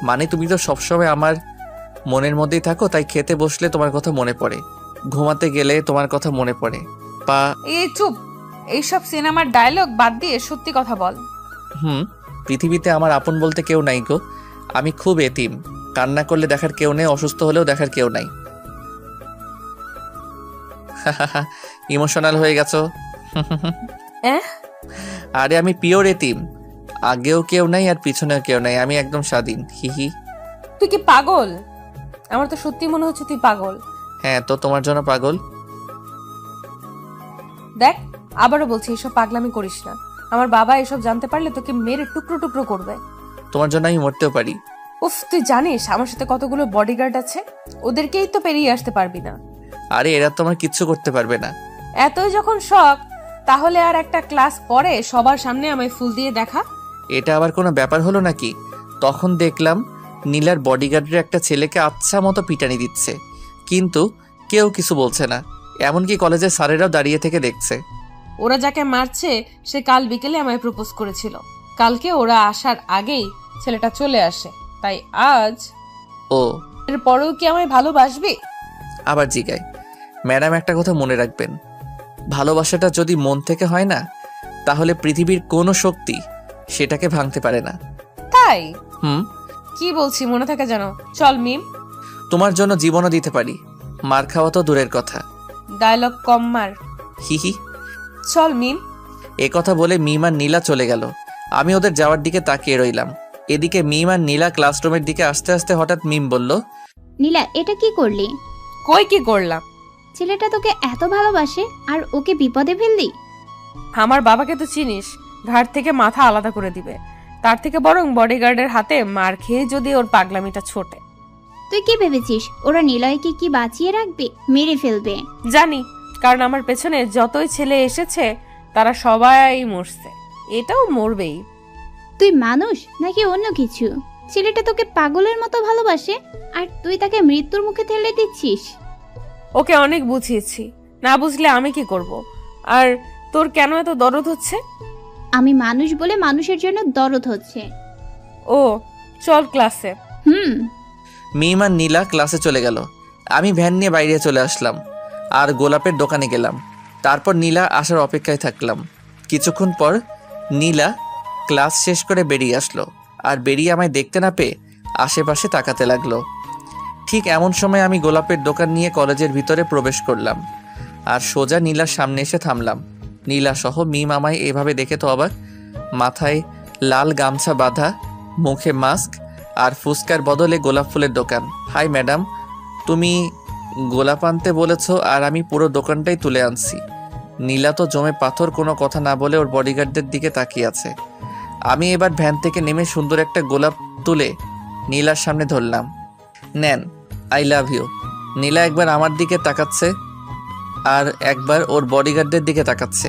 মানে তুমি তো সবসময় আমার মনের মধ্যেই থাকো, তাই খেতে বসলে তোমার কথা মনে পড়ে, ঘুমাতে গেলে তোমার কথা মনে পড়ে। এই চুপ, এইসব সিনেমার ডায়লগ বাদ দিয়ে সত্যি কথা বল। পৃথিবীতে আমার আপন বলতে কেউ নাই গো। আমি খুব এতিম, কান্না করলে দেখার কেউ নেই, অসুস্থ হলেও দেখার কেউ নাই। ইমোশনাল হয়ে গেছো? আরে আমি পিওর এতিম, আগেও কেউ নাই আর পিছনেও কেউ নাই, আমি একদম স্বাধীন। হিহি। তুই কি পাগল? আমার তো সত্যি মনে হচ্ছে তুই পাগল। হ্যাঁ তো তোমার জন্য পাগল। দেখ, আবারও বলছি এসব পাগলামি করিস না। আমার বাবা এসব জানতে পারলে তোকে মেরে টুকরো টুকরো করবে। তোমার জন্য আমি মরতেও পারি। উফ, তুই জানিস আমার সাথে কতগুলো বডিগার্ড আছে, ওদেরকেই তো পেরিয়ে আসতে পারবি না। আরে এরা তোমার কিচ্ছু করতে পারবে না। এতই যখন শখ, তাহলে আর একটা ক্লাস পরে সবার সামনে আমায় ফুল দিয়ে দেখা। এটা আবার কোনো ব্যাপার হলো নাকি? তখন দেখলাম নীলার বডিগার্ডের একটা ছেলেকে আচ্ছা মতো পিটানি দিচ্ছে, কিন্তু কেউ কিছু বলছে না, এমনকি কলেজের স্যারেরাও দাঁড়িয়ে থেকে দেখছে। ওরা যাকে মারছে সে কাল বিকেলে আমায় প্রপোজ করেছিল। কালকে ওরা আসার আগেই ছেলেটা চলে আসে, তাই আজ। ও, এর পরেও কি আমায় ভালোবাসবি? আবার জিগায়। ম্যাডাম একটা কথা মনে রাখবেন, ভালোবাসাটা যদি মন থেকে হয় না, তাহলে পৃথিবীর কোনো শক্তি সেটাকে ভাঙতে পারে না। তাই? হুম। কি বলছি মনে থাকে জানো? চল মিম। তোমার জন্য জীবনও দিতে পারি, মার খাওয়া তো দূরের কথা। ডায়লগ কম মার। হি হি। চল মিম। এ কথা বলে মিম আর নীলা চলে গেল। আমি ওদের যাওয়ার দিকে তাকিয়ে রইলাম। এদিকে মিম আর নীলা ক্লাসরুমের দিকে আসতে আসতে হঠাৎ মিম বলল, নীলা, এটা কি করলি? কই কি করলাম? ছেলেটা তোকে এত ভালোবাসে আর ওকে বিপদে ফেললি? আমার বাবাকে তো চিনিস, ঘাট থেকে মাথা আলাদা করে দিবে। তার থেকে বরং বডিগার্ডের হাতে মার খেয়ে যদি ওর পাগলামিটা ছোটে। তুই কি ভেবেছিস ওরা নিলয়কে কি বাঁচিয়ে রাখবে? মেরে ফেলবে। জানি, কারণ আমার পেছনে যতই ছেলে এসেছে তারা সবাই মরছে, এটাও মরবেই। তুই মানুষ নাকি অন্য কিছু? ছেলেটা তোকে পাগলের মতো ভালোবাসে আর তুই তাকে মৃত্যুর মুখে ঠেলে দিচ্ছিস। ওকে অনেক বুঝিয়েছি, না বুঝলে আমি কি করব? আর তোর কেন এত দরদ হচ্ছে? আমি মানুষ বলে মানুষের জন্য দরদ হচ্ছে। ও চল ক্লাসে। মিম আর নীলা ক্লাসে চলে গেল। আমি ভ্যান নিয়ে বাইরে চলে আসলাম আর গোলাপের দোকানে গেলাম। তারপর নীলা আসার অপেক্ষায় থাকলাম। কিছুক্ষণ পর নীলা ক্লাস শেষ করে বেরিয়ে আসলো আর বেরিয়ে আমায় দেখতে না পেয়ে আশেপাশে তাকাতে লাগলো। ঠিক এমন সময় আমি গোলাপের দোকান নিয়ে কলেজের ভিতরে প্রবেশ করলাম আর সোজা নীলার সামনে এসে থামলাম। নীলা সহ মিম আমায় এভাবে দেখে তো অবাক। মাথায় লাল গামছা বাঁধা, মুখে মাস্ক আর ফুসকার বদলে গোলাপ ফুলের দোকান। হাই ম্যাডাম, তুমি গোলাপ আনতে বলেছ আর আমি পুরো দোকানটাই তুলে আনছি। নীলা তো জমে পাথর, কোনো কথা না বলে ওর বডিগার্ডদের দিকে তাকিয়ে আছে। আমি এবার ভ্যান থেকে নেমে সুন্দর একটা গোলাপ তুলে নীলার সামনে ধরলাম। নেন, আই লাভ ইউ। নীলা একবার আমার দিকে তাকাচ্ছে আর একবার ওর বডিগার্ডদের দিকে তাকাচ্ছে।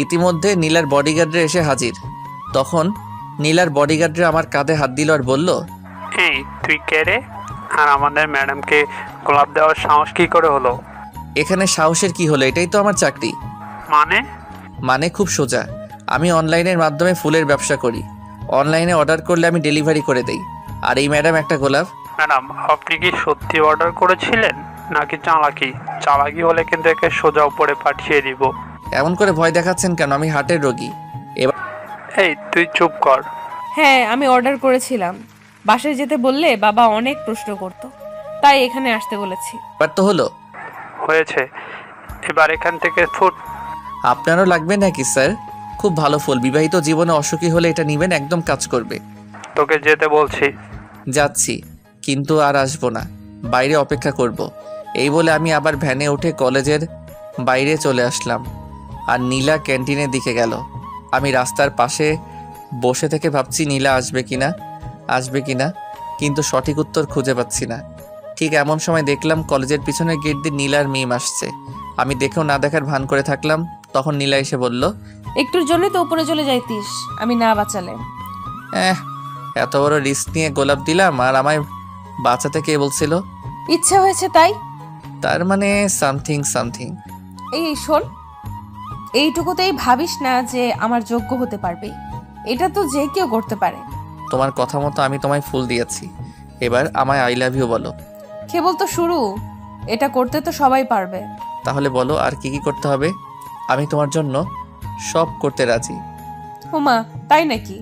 ইতিমধ্যে নীলার বডিগার্ডরা এসে হাজির। তখন নীলার বডিগার্ডরা আমার কাঁধে হাত দিল আর বলল, এই তুই কে রে? আর আমাদের ম্যাডামকে গোলাপ দেওয়ার সাহস কি করে হলো? এখানে সাহসের কি হলো? এটাই তো আমার চাকরি। মানে খুব সোজা। আমি অনলাইনের মাধ্যমে ফুলের ব্যবসা করি। অনলাইনে অর্ডার করলে আমি ডেলিভারি করে দেই। আর এই ম্যাডাম একটা গোলাপ। ম্যাডাম, আপনি কি সত্যি অর্ডার করেছিলেন নাকি চালাকি? চালাকি হলে কিন্তু একে সোজা উপরে পাঠিয়ে দিব। এমন করে ভয় দেখাচ্ছেন কেন? আমি হার্টের রোগী। এই তুই চুপ কর। হ্যাঁ, আমি অর্ডার করেছিলাম। বাসায় যেতে বললে বাবা অনেক প্রশ্ন করতো, তাই এখানে আসতে বলেছি। এবার তো হলো। হয়েছে, এবার এখান থেকে ফুট। আপনারও লাগবে নাকি স্যার? খুব ভালো ফুল। বিবাহিত জীবনে অসুখী হলে এটা নেবেন, একদম কাজ করবে। তোকে যেতে বলছি। যাচ্ছি, কিন্তু আর আসবো না, বাইরে অপেক্ষা করব। এই বলে আমি আবার ভ্যানে উঠে কলেজের বাইরে চলে আসলাম আর নীলা ক্যান্টিনের দিকে গেল। আমি রাস্তার পাশে বসে থেকে ভাবছি নীলা আসবে কিনা, কিন্তু সঠিক উত্তর খুঁজে পাচ্ছি না। ঠিক এমন সময় দেখলাম কলেজের পিছনের গেট দিয়ে নীলার মিম আসছে। আমি দেখেও না দেখার ভান করে থাকলাম। তখন নীলা এসে বলল, একটুর জন্য তো উপরে চলে যাইতিস, আমি না বাঁচালে। এত বড় রিস্ক নিয়ে গোলাপ দিলাম আর আমায় বাঁচাতে কে বলছিল? ইচ্ছা হয়েছে তাই। তার মানে সামথিং। এই শোন, এইটুকুতেই ভাবিস না যে আমার যোগ্য হতে পারবে। এটা তো যে কেউ করতে পারে। তোমার কথা মতো আমি তোমায় ফুল দিয়েছি, এবার আমায় আই লাভ ইউ বলো। কেবল তো শুরু, এটা করতে তো সবাই পারবে। তাহলে বলো আর কি কি করতে হবে? আমি তোমার জন্য সব করতে রাজি। হুমা, তাই নাকি?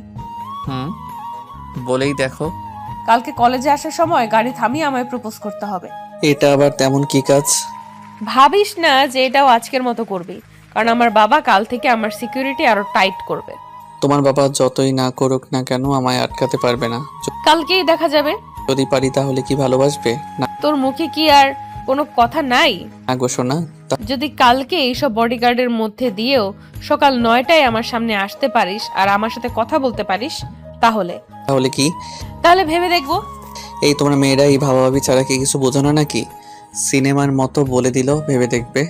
বলেই দেখো। কালকে কলেজে আসার সময় গাড়ি থামিয়ে আমায় প্রপোজ করতে হবে। এটা আবার তেমন কি কাজ? ভাবিস না যে এটাও আজকের মতো করবি, কারণ আমার বাবা কাল থেকে আমার সিকিউরিটি আরো টাইট করবে। তোমার বাবা যতই না করুক না কেন আমায় আটকাতে পারবে না। কালকেই দেখা যাবে। যদি পারি তাহলে কি ভালোবাসবে না? তোর মুখে কি আর কোনো কথা নাই? না গো সোনা। যদি কালকে এইসব বডিগার্ডের মধ্যে দিয়েও সকাল 9টায় আমার সামনে আসতে পারিস আর আমার সাথে কথা বলতে পারিস, তাহলে কি? তাহলে ভেবে দেখবো। এই তোমরা মেয়েরা এই ভাবাভাবি ছাড়া কি কিছু বোঝো না নাকি? সিনেমার মতো বলে দিল ভেবে দেখবে।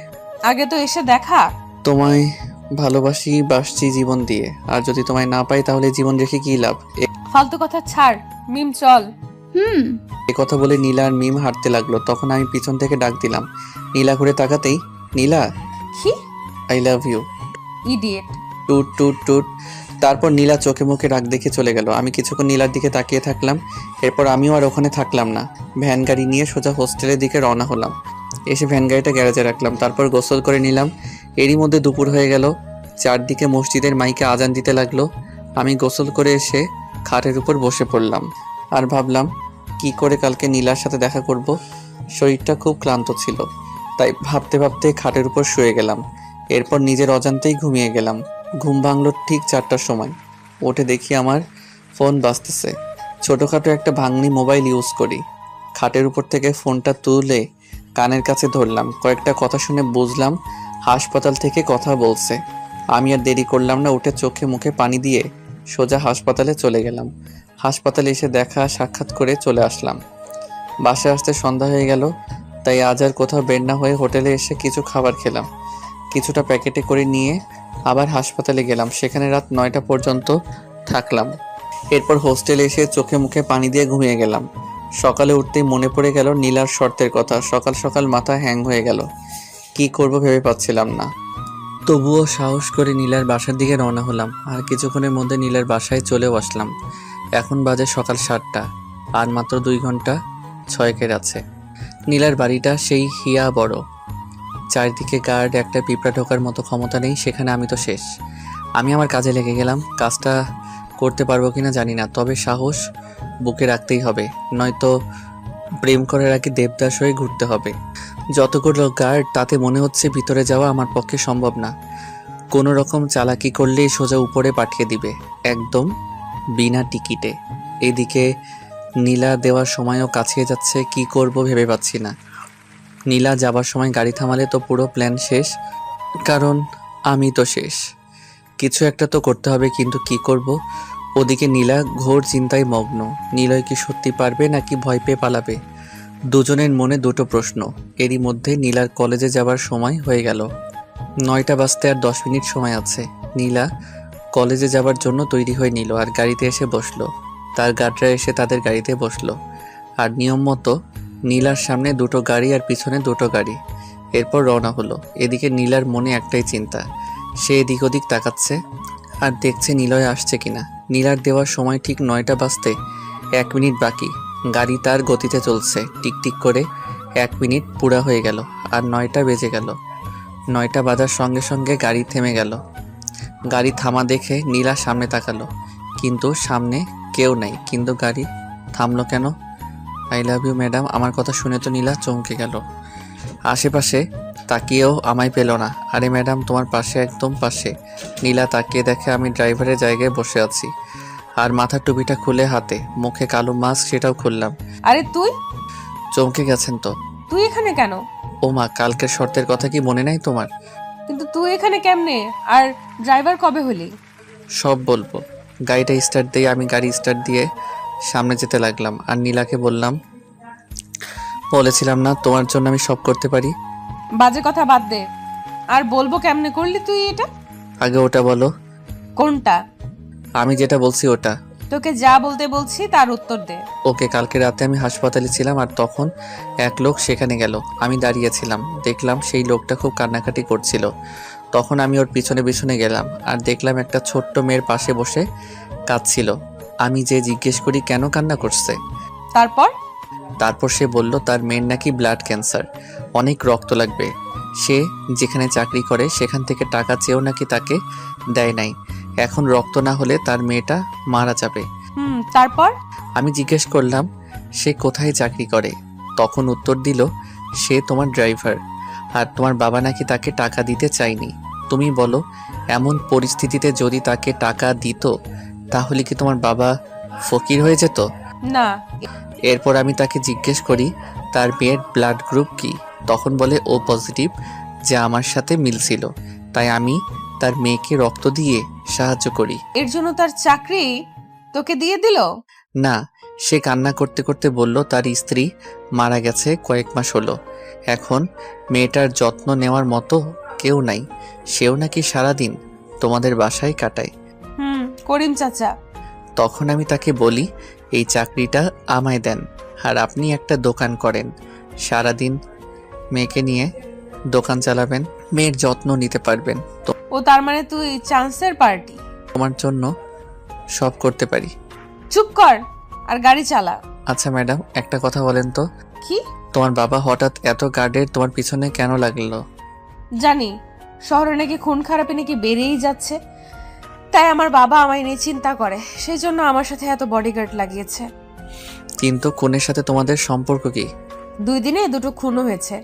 আগে তো এসে দেখা। তোমায় বাসছি জীবন দিয়ে, আর যদি তোমায় না পাই তাহলে জীবন রেখে কি লাভ? ফালতু কথা ছাড়, মিম চল। এ কথা বলে নীলা আর মিম হাঁটতে লাগলো। তখন আমি পিছন থেকে ডাক দিলাম। নীলা ঘুরে তাকাতেই, নীলা, কি? I love you. Idiot. Toot toot টুট। তারপর নীলা চোখে মুখে রাগ দেখে চলে গেল। আমি কিছুক্ষণ নীলার দিকে তাকিয়ে থাকলাম। এরপর আমিও আর ওখানে থাকলাম না, ভ্যান গাড়ি নিয়ে সোজা হোস্টেলের দিকে রওনা হলাম। এসে ভ্যান গাড়িটা গ্যারেজে রাখলাম, তারপর গোসল করে নিলাম। এরই মধ্যে দুপুর হয়ে গেল। চারদিকে মসজিদের মাইকে আজান দিতে লাগলো। আমি গোসল করে এসে খাটের উপর বসে পড়লাম আর ভাবলাম কি করে কালকে নীলার সাথে দেখা করব। শরীরটা খুব ক্লান্ত ছিল, তাই ভাবতে ভাবতে খাটের উপর শুয়ে গেলাম। এরপর নিজের অজান্তেই ঘুমিয়ে গেলাম। ঘুম ভাঙলো ঠিক 4টার সময়। উঠে দেখি আমার ফোন বাজতেছে। ছোটোখাটো একটা ভাঙনি মোবাইল ইউজ করি। খাটের উপর থেকে ফোনটা তুলে কানের কাছে ধরলাম। কয়েকটা কথা শুনে বুঝলাম হাসপাতাল থেকে কথা বলছে। আমি আর দেরি করলাম না, উঠে চোখে মুখে পানি দিয়ে সোজা হাসপাতালে চলে গেলাম। হাসপাতালে এসে দেখা সাক্ষাৎ করে চলে আসলাম। বাসায় আসতে সন্ধ্যা হয়ে গেল, তাই আজ আর কোথাও বের না হয়ে হোটেলে এসে কিছু খাবার খেলাম। কিছুটা প্যাকেটে করে নিয়ে আবার হাসপাতালে গেলাম। সেখানে রাত 9টা পর্যন্ত থাকলাম। এরপর হোস্টেলে এসে চোখে মুখে পানি দিয়ে ঘুমিয়ে গেলাম। সকালে উঠতেই মনে পড়ে গেল নীলার শর্তের কথা। সকাল সকাল মাথা হ্যাং হয়ে গেল, কি করব ভেবে পাচ্ছিলাম না। তবুও সাহস করে নীলার বাসার দিকে রওনা হলাম। আর কিছুক্ষণের মধ্যে নীলার বাসায় চলেও আসলাম। এখন বাজে সকাল 7টা, আর মাত্র 2 ঘন্টা 6 আছে। নীলার বাড়িটা সেই হিয়া বড়, চারিদিকে গার্ড, একটা পিঁপড়া ঢোকার মতো ক্ষমতা নেই সেখানে। আমি তো শেষ। আমি আমার কাজে লেগে গেলাম। কাজটা করতে পারবো কিনা জানি না, তবে সাহস বুকে রাখতেই হবে, নয়তো প্রেম করার আগে দেবদাস হয়ে ঘুরতে হবে। যতগুলো গার্ড, তাতে মনে হচ্ছে ভিতরে যাওয়া আমার পক্ষে সম্ভব না। কোনো রকম চালাকি করলেই সোজা উপরে পাঠিয়ে দিবে, একদম বিনা টিকিটে। এদিকে নীলা দেওয়ার সময়ও কাছিয়ে যাচ্ছে, কি করব ভেবে পাচ্ছি না। নীলা যাবার সময় গাড়ি থামালে তো পুরো প্ল্যান শেষ, কারণ আমি তো শেষ। কিছু একটা তো করতে হবে, কিন্তু কি করব? ওদিকে নীলা ঘোর চিন্তায় মগ্ন। নীলয় কি সত্যি পারবে নাকি ভয় পেয়ে পালাবে? দুজনের মনে দুটো প্রশ্ন। এরই মধ্যে নীলার কলেজে যাবার সময় হয়ে গেল। 9টা বাজতে আর 10 মিনিট সময় আছে। নীলা কলেজে যাবার জন্য তৈরি হয়ে নিল আর গাড়িতে এসে বসলো। তার গার্ডরা এসে তাদের গাড়িতে বসলো। আর নিয়ম মতো নীলার সামনে 2টো গাড়ি আর পিছনে 2টো গাড়ি। এরপর রওনা হলো। এদিকে নীলার মনে একটাই চিন্তা, সে এদিক ওদিক তাকাচ্ছে আর দেখছে নিলয় আসছে কিনা। নীলার দেওয়ার সময় ঠিক 9টা বাজতে 1 মিনিট বাকি। গাড়ি তার গতিতে চলছে, টিকটিক করে 1 মিনিট পুরা হয়ে গেল আর 9টা বেজে গেল। 9টা বাজার সঙ্গে সঙ্গে গাড়ি থেমে গেল। গাড়ি থামা দেখে নীলা সামনে তাকালো, কিন্তু সামনে কেউ নাই। কিন্তু গাড়ি থামলো কেন? আই লাভ ইউ ম্যাডাম, আমার কথা শুনে তো নীলা চমকে গেল। আশেপাশে তাকিয়েও আমায় পেল না। আরে ম্যাডাম, তোমার পাশে, একদম পাশে। নীলা তাকিয়ে দেখে আমি ড্রাইভারের জায়গায় বসে আছি, আর মাথার টুপিটা খুলে হাতে, মুখে কালো মাস্ক, সেটাও খুললাম। আরে তুই চমকে গেছেন তো? তুই এখানে কেন? ও মা, কালকের শর্তের কথা কি মনে নাই তোমার? কিন্তু তুই এখানে কেমনে? আর ড্রাইভার কবে হলি? সব বলবো। গাড়িটা স্টার্ট দিয়ে আমি গাড়ি স্টার্ট দিয়ে সামনে যেতে লাগলাম। আর নীলাকে বললাম, বলেছিলাম না তোমার জন্য আমি সব করতে পারি? বাজে কথা বাদ দে, আর বলবো কেমনে করলি তুই এটা? আগে ওটা বলো। কোনটা? আমি যেটা বলছি ওটা। তোকে যা বলতে বলছি তার উত্তর দে। ওকে, কালকে রাতে আমি হাসপাতালে ছিলাম আর তখন এক লোক সেখানে গেল। আমি দাঁড়িয়েছিলাম, দেখলাম সেই লোকটা খুব কান্নাকাটি করছিল। তখন আমি ওর পিছনে পিছনে গেলাম আর দেখলাম একটা ছোট্ট মেয়ের পাশে বসে কাঁদছিল। আমি যে জিজ্ঞেস করি কেন কান্না করছে। তারপর সে বলল তার মেয়ের নাকি ব্লাড ক্যান্সার, অনেক রক্ত লাগবে। সে যেখানে চাকরি করে সেখান থেকে টাকা চেয়েও নাকি তাকে দেয় নাই। এখন রক্ত না হলে তার মেয়েটা মারা যাবে। তারপর আমি জিজ্ঞেস করলাম সে কোথায় চাকরি করে। তখন উত্তর দিল সে তোমার ড্রাইভার, আর তোমার বাবা নাকি তাকে টাকা দিতে চায়নি। তুমি বলো, এমন পরিস্থিতিতে যদি তাকে টাকা দিত তাহলে কি তোমার বাবা ফকির হয়ে যেত? না। এরপর আমি তাকে জিজ্ঞেস করি তার মেয়ের ব্লাড গ্রুপ কি। তখন বলে ও পজিটিভ, যা আমার সাথে মিলছিল, তাই আমি তার মেয়েকে রক্ত দিয়ে সাহায্য করি। এর জন্য তার চাকরি তোকে দিয়ে দিল? না, সে কান্না করতে করতে বলল তার স্ত্রী মারা গেছে কয়েক মাস হলো। এখন মেয়েটার যত্ন নেওয়ার মতো কেউ নাই। সেও নাকি সারাদিন তোমাদের বাসায় কাটায়। করিম চাচা। তখন আমি তাকে বলি এই চাকরিটা আমায় দেন, আর আপনি একটা দোকান করেন, সারাদিন মেয়েকে নিয়ে দোকান চালাবেন, মেয়ের যত্ন নিতে পারবেন। তো ও তার মানে তুই চান্সের পার্টি? তোমার জন্য সব করতে পারি। চুপ কর আর গাড়ি চালা। আচ্ছা ম্যাডাম, একটা কথা বলেন তো, কি? তোমার বাবা হঠাৎ এত গার্ডের তোমার পিছনে কেন লাগলো? জানি শহরে নাকি খুন খারাপি নাকি বেড়েই যাচ্ছে, তাই আমার বাবা আমায় নিয়ে চিন্তা করে, সেই জন্য আমার সাথে এত বডিগার্ড লাগিয়েছে। কিন্তু খুনের সাথে তোমাদের সম্পর্ক কি? 2 দিনে দুটো খুনও হয়েছে।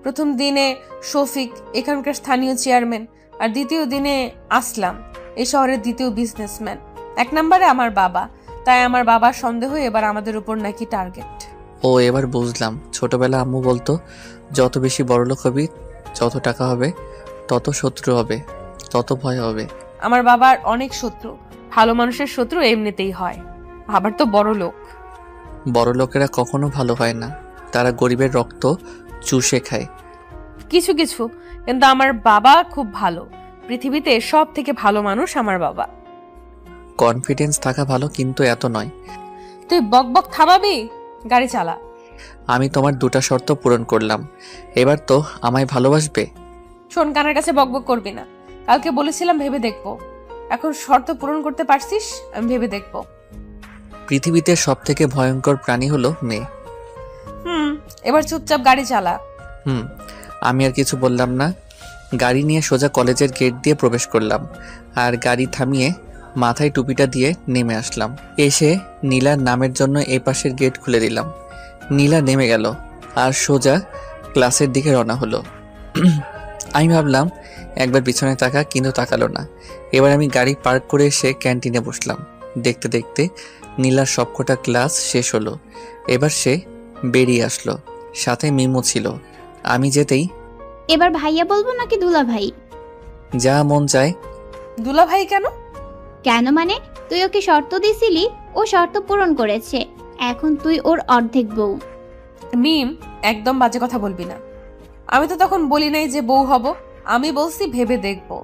প্রথম দিনে শফিক, এখানকার স্থানীয় চেয়ারম্যান, আর দ্বিতীয় দিনে আসলাম, এই শহরের দ্বিতীয় বিজনেসম্যান। 1 নম্বরে আমার বাবা। তাই আমার বাবার সন্দেহ এবার আমাদের উপর নাকি টার্গেট। ও এবার বুঝলাম। ছোটবেলা আম্মু বলতো, যত বেশি বড়লোক হবি, যত টাকা হবে, তত শত্রু হবে, তত ভয় হবে। আমার বাবার অনেক শত্রু। ভালো মানুষের শত্রু এমনিতেই হয়, আবার তো বড় লোক। বড় লোকেরা কখনো ভালো হয় না, তারা গরিবের রক্ত চুষে খায়। কিছু কিছু, কিন্তু আমার বাবা খুব ভালো। পৃথিবীতে সব থেকে ভালো মানুষ আমার বাবা। কনফিডেন্স থাকা ভালো, কিন্তু এত নয়। তুই বকবক থামাবি? গাড়ি চালা। আমি তোমার 2টা শর্ত পূরণ করলাম, এবার তো আমায় ভালোবাসবে? শোন, কানের কাছে বকবক করবি না। কালকে বলেছিলাম ভেবে দেখবো, এখন শর্ত পূরণ করতে পারছিস? আমি ভেবে দেখবো। পৃথিবীতে সব থেকে ভয়ঙ্কর প্রাণী হলো মেয়ে। এবার চুপচাপ গাড়ি চালা। আমি আর কিছু বললাম না। গাড়ি নিয়ে সোজা কলেজের গেট দিয়ে প্রবেশ করলাম, আর গাড়ি থামিয়ে মাথায় টুপিটা দিয়ে নেমে আসলাম। এসে নীলার নামের জন্য এই পাশের গেট খুলে দিলাম। নীলা নেমে গেল আর সোজা ক্লাসের দিকে রওনা হলো। আমি ভাবলাম একবার পিছনে তাকা, কিন্তু তাকালো না। এবার আমি গাড়ি পার্ক করে এসে ক্যান্টিনে বসলাম। দেখতে দেখতে নীলার সবকটা ক্লাস শেষ হলো। এবার সে বেরিয়ে আসলো, সাথে মিমও ছিল। আমি যেতেই, এবার ভাইয়া বলবো নাকি দুলা ভাই? যা মন চায়। দুলা ভাই কেন? কেন মানে, তুই ওকে শর্ত দিছিলি, ও শর্ত পূরণ করেছে, এখন তুই ওর অর্ধেক বউ। মিম, একদম বাজে কথা বলবি না। আমি তো তখন বলি নাই যে বউ হব, আমি বলছি ভেবে দেখবো।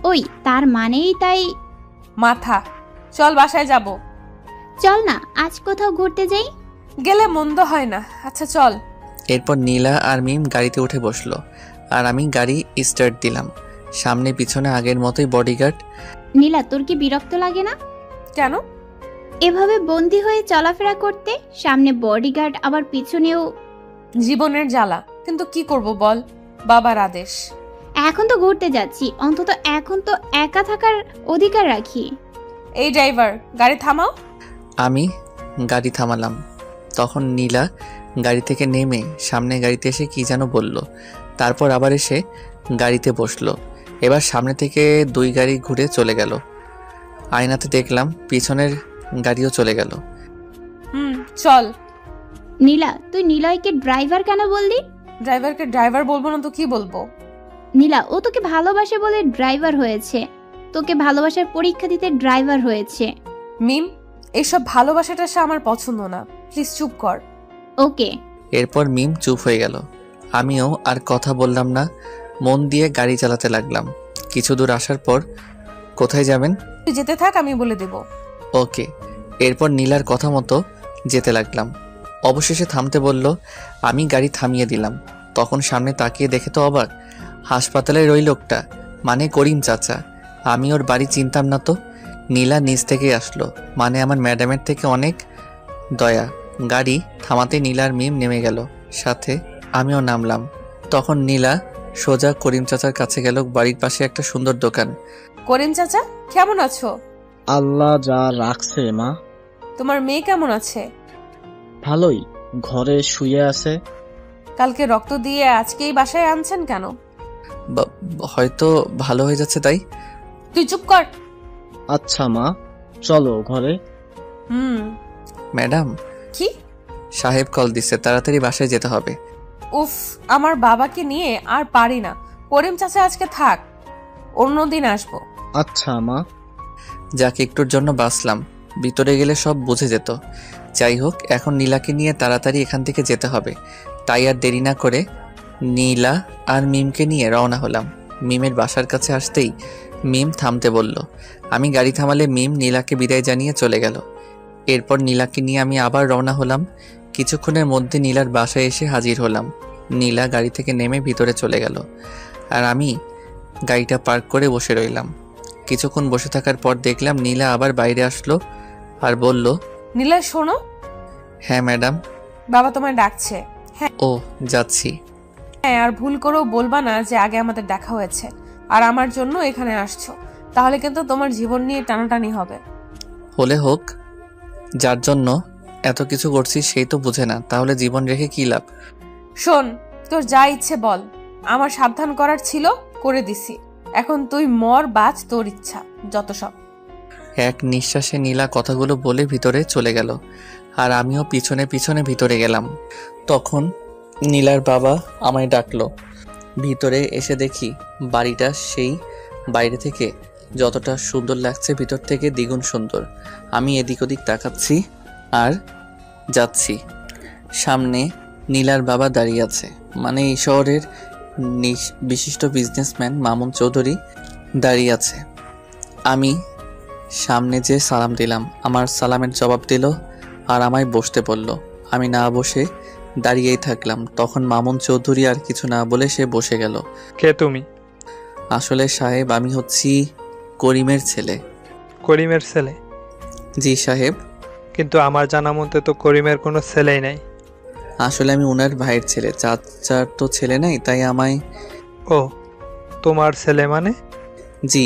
ওই তার মানেই তাই। মাথা, চল বাসায় যাব। চল না আজ কোথাও ঘুরতে যাই। গেলে মন্দ হয় না। আচ্ছা চল। এরপর নীলা আর মিম গাড়িতে উঠে বসলো, আর আমি গাড়ি স্টার্ট দিলাম। সামনে পিছনে আগের মতোই বডিগার্ড। নীলা, তোর কি বিরক্ত লাগে না কেন? এভাবে বন্দি হয়ে চলাফেরা করতে? সামনে বডিগার্ড, আবার পিছনেও। জীবনের জ্বালা, কিন্তু কি করব বল, বাবার আদেশ। এখন তো ঘুরতে যাচ্ছি, অন্তত এখন তো একা থাকার অধিকার রাখি। এই ড্রাইভার, গাড়ি থামাও। আমি গাড়ি থামালাম। তখন নীলা গাড়ি থেকে নেমে সামনে গাড়িতে এসে কি যেন বলল, তারপর আবার এসে গাড়িতে বসলো। এবার সামনে থেকে 2 গাড়ি ঘুরে চলে গেল। আয়নাতে দেখলাম পিছনের গাড়িও চলে গেল। চল। নীলা, তুই নিলয়কে ড্রাইভার কেন বললি? ড্রাইভারকে ড্রাইভার বলবো না তো কি বলবো? নীলা, ও তোকে ভালোবাসে বলে ড্রাইভার হয়েছে, তোকে ভালোবাসার পরীক্ষা দিতে ড্রাইভার হয়েছে। মিম, এইসব ভালোবাসাটা আমার পছন্দ না, প্লিজ চুপ কর। ওকে। এরপর মিম চুপ হয়ে গেল। আমিও আর কথা বললাম না, মন দিয়ে গাড়ি চালাতে লাগলাম। কিছু দূর আসার পর, কোথায় যাবেন? তুই যেতে থাক, আমি বলে দেব। ওকে। এরপর নীলার কথা মতো যেতে লাগলাম। অবশেষে থামতে বলল, আমি গাড়ি থামিয়ে দিলাম। তখন সামনে তাকিয়ে দেখে তো অবাক, হাসপাতালের ওই লোকটা, মানে করিম চাচা। আমি ওর বাড়ি চিনতাম না তো। নীলা নিচ থেকে আসলো, মানে আমার ম্যাডামের থেকে অনেক দয়া। গাড়ি থামাতে নীলার মিম নেমে গেল, সাথে আমিও নামলাম। তখন নীলা সোজা করিম চাচার কাছে গেল। বাড়ির পাশে একটা সুন্দর দোকান। করিম চাচা, কেমন আছো? আল্লাহ যা রাখছে মা। তোমার মেয়ে কেমন আছে? ভালোই, ঘরে শুয়ে আছে। কালকে রক্ত দিয়ে আজকেই বাসায় আনছেন কেন? হয়তো ভালো হয়ে যাচ্ছে তাই। তুই চুপ কর। আচ্ছা মা, চলো ঘরে। ম্যাডাম, কি? সাহেব কল দিচ্ছে, তাড়াতাড়ি বাসায় যেতে হবে। উফ, আমার বাবাকে নিয়ে আর পারি না। করিম চাচা আজকে থাক, অন্যদিন আসবো। আচ্ছা মা। যাকে একটুর জন্য বাঁচলাম, ভিতরে গেলে সব বুঝে যেত। যাই হোক, এখন নীলাকে নিয়ে তাড়াতাড়ি এখান থেকে যেতে হবে। তাই আর দেরি না করে নীলা আর মিমকে নিয়ে রওনা হলাম। মিমের বাসার কাছে আসতেই মিম থামতে বলল। আমি গাড়ি থামালে মিম নীলাকে বিদায় জানিয়ে চলে গেল। এরপর নীলাকে নিয়ে আমি আবার রওনা হলাম। কিছুক্ষণের মধ্যে নীলার বাসায় এসে হাজির হলাম। নীলা গাড়ি থেকে নেমে ভিতরে চলে গেল, আর আমি গাড়িটা পার্ক করে বসে রইলাম। কিছুক্ষণ বসে থাকার পর দেখলাম নীলা আবার বাইরে আসলো আর বলল, নীলা শোনো। হ্যাঁ ম্যাডাম। বাবা তোমায় ডাকছে। ও, যাচ্ছি। হ্যাঁ, আর ভুল করেও বলবা না যে আগে আমাদের দেখা হয়েছে আর আমার জন্য এখানে আসছো, তাহলে কিন্তু তোমার জীবন নিয়ে টানাটানি হবে। হলে হোক, যার জন্য এত কিছু করছি সেই তো বুঝে না, তাহলে জীবন রেখে কি লাভ? শোন, তোর যা ইচ্ছে বল, আমার সাবধান করার ছিল করে দিছি। এখন তুই মর বাঁচ, তোর ইচ্ছা, যত সব। এক নিঃশ্বাসে নীলা কথাগুলো বলে ভিতরে চলে গেল, আর আমিও পিছনে পিছনে ভিতরে গেলাম। তখন নীলার বাবা আমায় ডাকলো। ভিতরে এসে দেখি বাড়িটা সেই বাইরে থেকে যতটা সুন্দর লাগছে ভিতর থেকে দ্বিগুণ সুন্দর। আমি এদিক ওদিক তাকাচ্ছি আর যাচ্ছি। সামনে নীলার বাবা দাঁড়িয়ে আছে, মানে এই শহরের বিশিষ্ট বিজনেসম্যান মামুন চৌধুরী দাঁড়িয়ে আছে। আমি সামনে যে সালাম দিলাম, আমার সালামের জবাব দিল আর আমায় বসতে বলল। আমি না বসে দাঁড়িয়েই থাকলাম। তখন মামুন চৌধুরী আর কিছু না বলে সে বসে গেল। কে তুমি? আসলে সাহেব, আমি হচ্ছি করিমের ছেলে। করিমের ছেলে? জি সাহেব। কিন্তু আমার জানা মতে তো করিমের কোনো ছেলেই নাই। আসলে আমি ওনার ভাইয়ের ছেলে, চাচার তো ছেলে নাই, তাই আমায়। ও, তোমার ছেলে মানে? জি।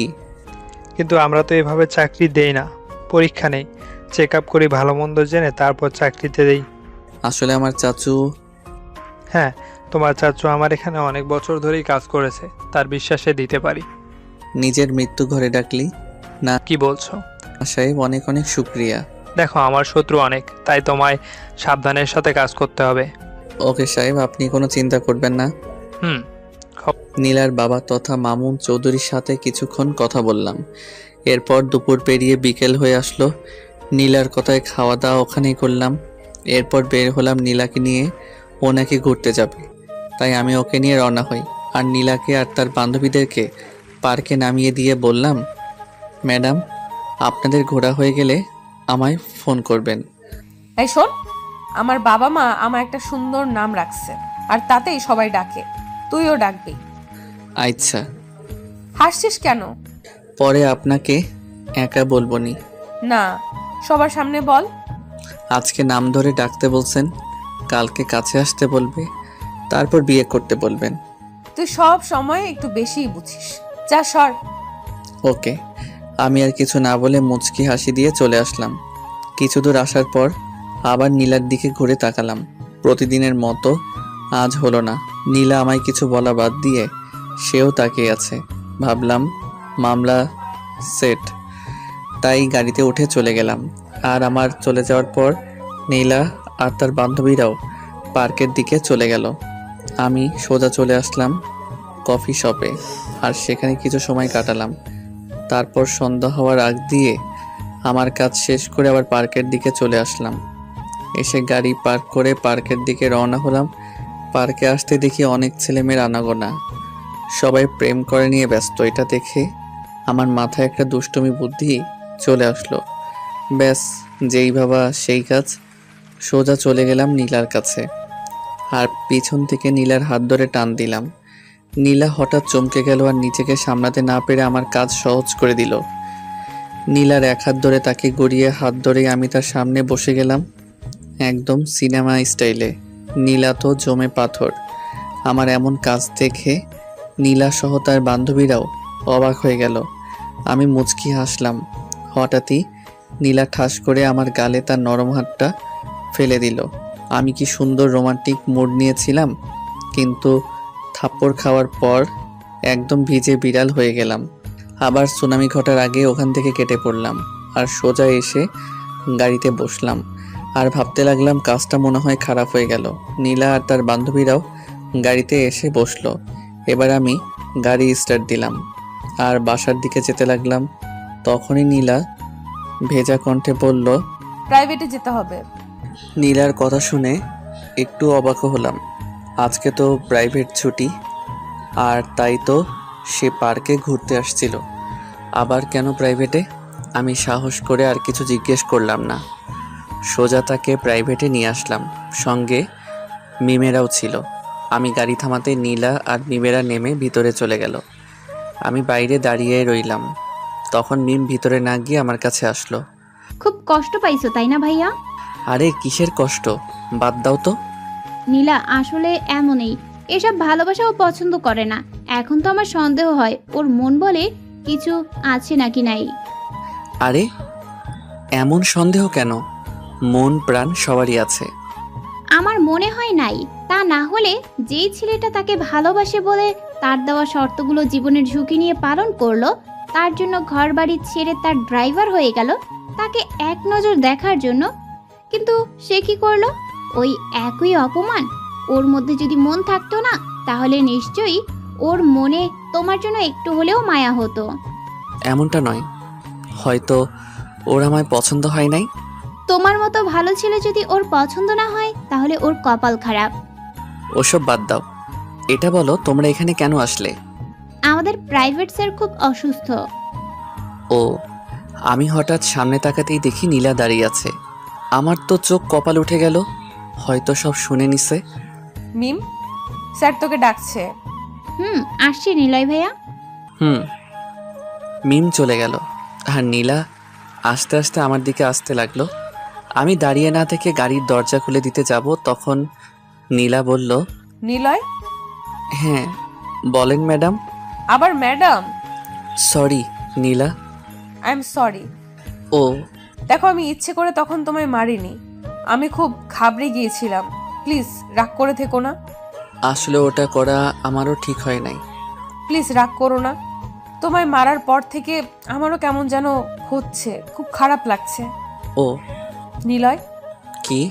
কিন্তু আমরা তো এভাবে চাকরি দেই না, পরীক্ষা নেই, চেক আপ করি, ভালো মন্দ জেনে তারপর চাকরিতে দেই। আসলে আমার চাচু। হ্যাঁ, তোমার চাচু আমার এখানে অনেক বছর ধরেই কাজ করেছে, তার বিশ্বাসে দিতে পারি। নিজের মৃত্যু ঘরে ডাকলি না? কি বলছো? সাহেব, অনেক অনেক শুক্রিয়া। দেখো, আমার শত্রু অনেক, তাই তোমায় সাবধানের সাথে কাজ করতে হবে। ওকে সাহেব, আপনি কোনো চিন্তা করবেন না। হুম। নীলার বাবা তথা মামুন চৌধুরীর সাথে কিছুক্ষণ কথা বললাম। এরপর দুপুর পেরিয়ে বিকেল হয়ে আসলো। নীলার কথায় খাওয়া দাওয়া ওখানেই করলাম। এরপর বের হলাম নীলাকে নিয়ে। ও নাকি ঘুরতে যাবে, তাই আমি ওকে নিয়ে রওনা হই। আর নীলাকে আর তার বান্ধবীদেরকে পার্কে নামিয়ে দিয়ে বললাম, ম্যাডাম, আপনাদের ঘোরা হয়ে গেলে আমায় ফোন করবেন। এই শোন, আমার বাবা মা আমার একটা সুন্দর নাম রাখছে, আর তাতেই সবাই ডাকে, তুইও ডাকবি। আচ্ছা। হাসছিস কেন? পরে আপনাকে একা বলবো নি। না, সবার সামনে বল। আজকে নাম ধরে ডাকতে বলছেন, কালকে কাছে আসতে বলবে, তারপর বিয়ে করতে বলবেন। তুই সব সময় একটু বেশিই বুঝিস। যা সর। ওকে। আমি আর কিছু না বলে মুচকি হাসি দিয়ে চলে আসলাম। কিছু দূর আসার পর আবার নীলার দিকে ঘুরে তাকালাম। প্রতিদিনের মতো আজ হলো না। নীলা আমায় কিছু বলা বাদ দিয়ে সেও তাকিয়ে আছে। ভাবলাম মামলা সেট, তাই গাড়িতে উঠে চলে গেলাম। আর আমার চলে যাওয়ার পর নীলা আর তার বান্ধবীরাও পার্কের দিকে চলে গেল। আমি সোজা চলে আসলাম কফি শপে, আর সেখানে কিছু সময় কাটালাম। তারপর সন্ধ্যা হওয়ার আগ দিয়ে আমার কাজ শেষ করে আবার পার্কের দিকে চলে আসলাম। এসে গাড়ি পার্ক করে পার্কের দিকে রওনা হলাম। পার্কে আসতে দেখি অনেক ছেলেমেয়ের আনাগোনা, সবাই প্রেম করে নিয়ে ব্যস্ত। এটা দেখে আমার মাথায় একটা দুষ্টুমি বুদ্ধি চলে আসলো। ব্যাস, যেই ভাবা সেই কাজ। সোজা চলে গেলাম নীলার কাছে, আর পিছন থেকে নীলার হাত ধরে টান দিলাম। নীলা হঠাৎ চমকে গেল আর নিজেকে সামলাতে না পেরে আমার কাজ সহজ করে দিল। নীলার এক হাত ধরে তাকে গড়িয়ে হাত ধরেই আমি তার সামনে বসে গেলাম, একদম সিনেমা স্টাইলে। নীলা তো জমে পাথর। আমার এমন কাজ দেখে নীলা সহ তার বান্ধবীরাও অবাক হয়ে গেল। আমি মুচকি হাসলাম। হঠাৎই নীলা ঠাস করে আমার গালে তার নরম হাতটা ফেলে দিল। আমি কি সুন্দর রোমান্টিক মুড নিয়েছিলাম, কিন্তু থাপ্পড় খাওয়ার পর একদম ভিজে বিড়াল হয়ে গেলাম। আবার সুনামি ঘটার আগে ওখান থেকে কেটে পড়লাম আর সোজা এসে গাড়িতে বসলাম। আর ভাবতে লাগলাম কাজটা মনে হয় খারাপ হয়ে গেল। নীলা আর তার বান্ধবীরাও গাড়িতে এসে বসলো। এবার আমি গাড়ি স্টার্ট দিলাম আর বাসার দিকে যেতে লাগলাম। তখনই নীলা ভেজা কণ্ঠে বলল, প্রাইভেটে যেতে হবে। নীলার কথা শুনে একটু অবাক হলাম। আজকে তো প্রাইভেট ছুটি, আর তাই তো সে পার্কে ঘুরতে আসছিল। আবার কেন প্রাইভেটে? আমি সাহস করে আর কিছু জিজ্ঞেস করলাম না, সোজা তাকে প্রাইভেটে নিয়ে আসলাম। সঙ্গে মিমেরাও ছিল। আমি গাড়ি থামাতে নীলা আর মিমেরা নেমে ভিতরে চলে গেল। আমি বাইরে দাঁড়িয়ে রইলাম। তখন মিম ভিতরে না গিয়ে আমার কাছে আসলো। খুব কষ্ট পাইছো তাই না ভাইয়া? আরে কিসের কষ্ট, বাদ দাও তো। নীলা আসলে এমনই, এসব ভালোবাসাও পছন্দ করে না। এখন তো আমার সন্দেহ হয় ওর মন বলে কিছু আছে নাকি নাই। আরে এমন সন্দেহ কেন? মন প্রাণ সবারই আছে। আমার মনে হয় নাই, তা না হলে যেই ছেলেটা তাকে ভালোবাসে বলে তার দেওয়া শর্তগুলো জীবনের ঝুঁকি নিয়ে পালন করলো, তার জন্য ঘর বাড়ি ছেড়ে তার ড্রাইভার হয়ে গেল তাকে এক নজর দেখার জন্য, কিন্তু সে কি করলো? ওই একই অপমান। ওর মধ্যে যদি মন থাকতো না, তাহলে নিশ্চয়ই ওর মনে তোমার জন্য একটু হলেও মায়া হতো। এমনটা নয়, হয়তো ওর আমায় পছন্দ হয় নাই। তোমার মতো ভালো ছেলে যদি ওর পছন্দ না হয়, তাহলে ওর কপাল খারাপ। ওসব বাদ দাও, এটা বলো তোমরা এখানে কেন আসলে? আমাদের প্রাইভেট স্যার খুব অসুস্থ। ও, আমি হঠাৎ সামনে তাকাতেই দেখি নীলা দাঁড়িয়ে আছে। আমার তো চোখ কপাল উঠে গেল, হয়তো সব শুনে নিছে। মিম, স্যার তোকে ডাকছে। আসছি নিলয় ভাইয়া। মিম চলে গেল আর নীলা আস্তে আস্তে আমার দিকে আসতে লাগলো। আমি দাঁড়িয়ে না থেকে গাড়ির দরজা খুলে দিতে যাব, তখন নীলা বলল, নিলয়? হ্যাঁ বলেন ম্যাডাম। আবার madam? Sorry Nila. I am sorry. ও, দেখো, আমি ইচ্ছে করে তখন তোমায় মারিনি, আমি খুব ঘাবড়ে গিয়েছিলাম। প্লিজ রাগ করে থেকো না। আসলে ওটা করা আমারও ঠিক হয় নাই। প্লিজ রাগ করো না। তোমায় মারার পর থেকে আমারও কেমন যেন হচ্ছে, খুব খারাপ লাগছে। ও নিলয়, কি?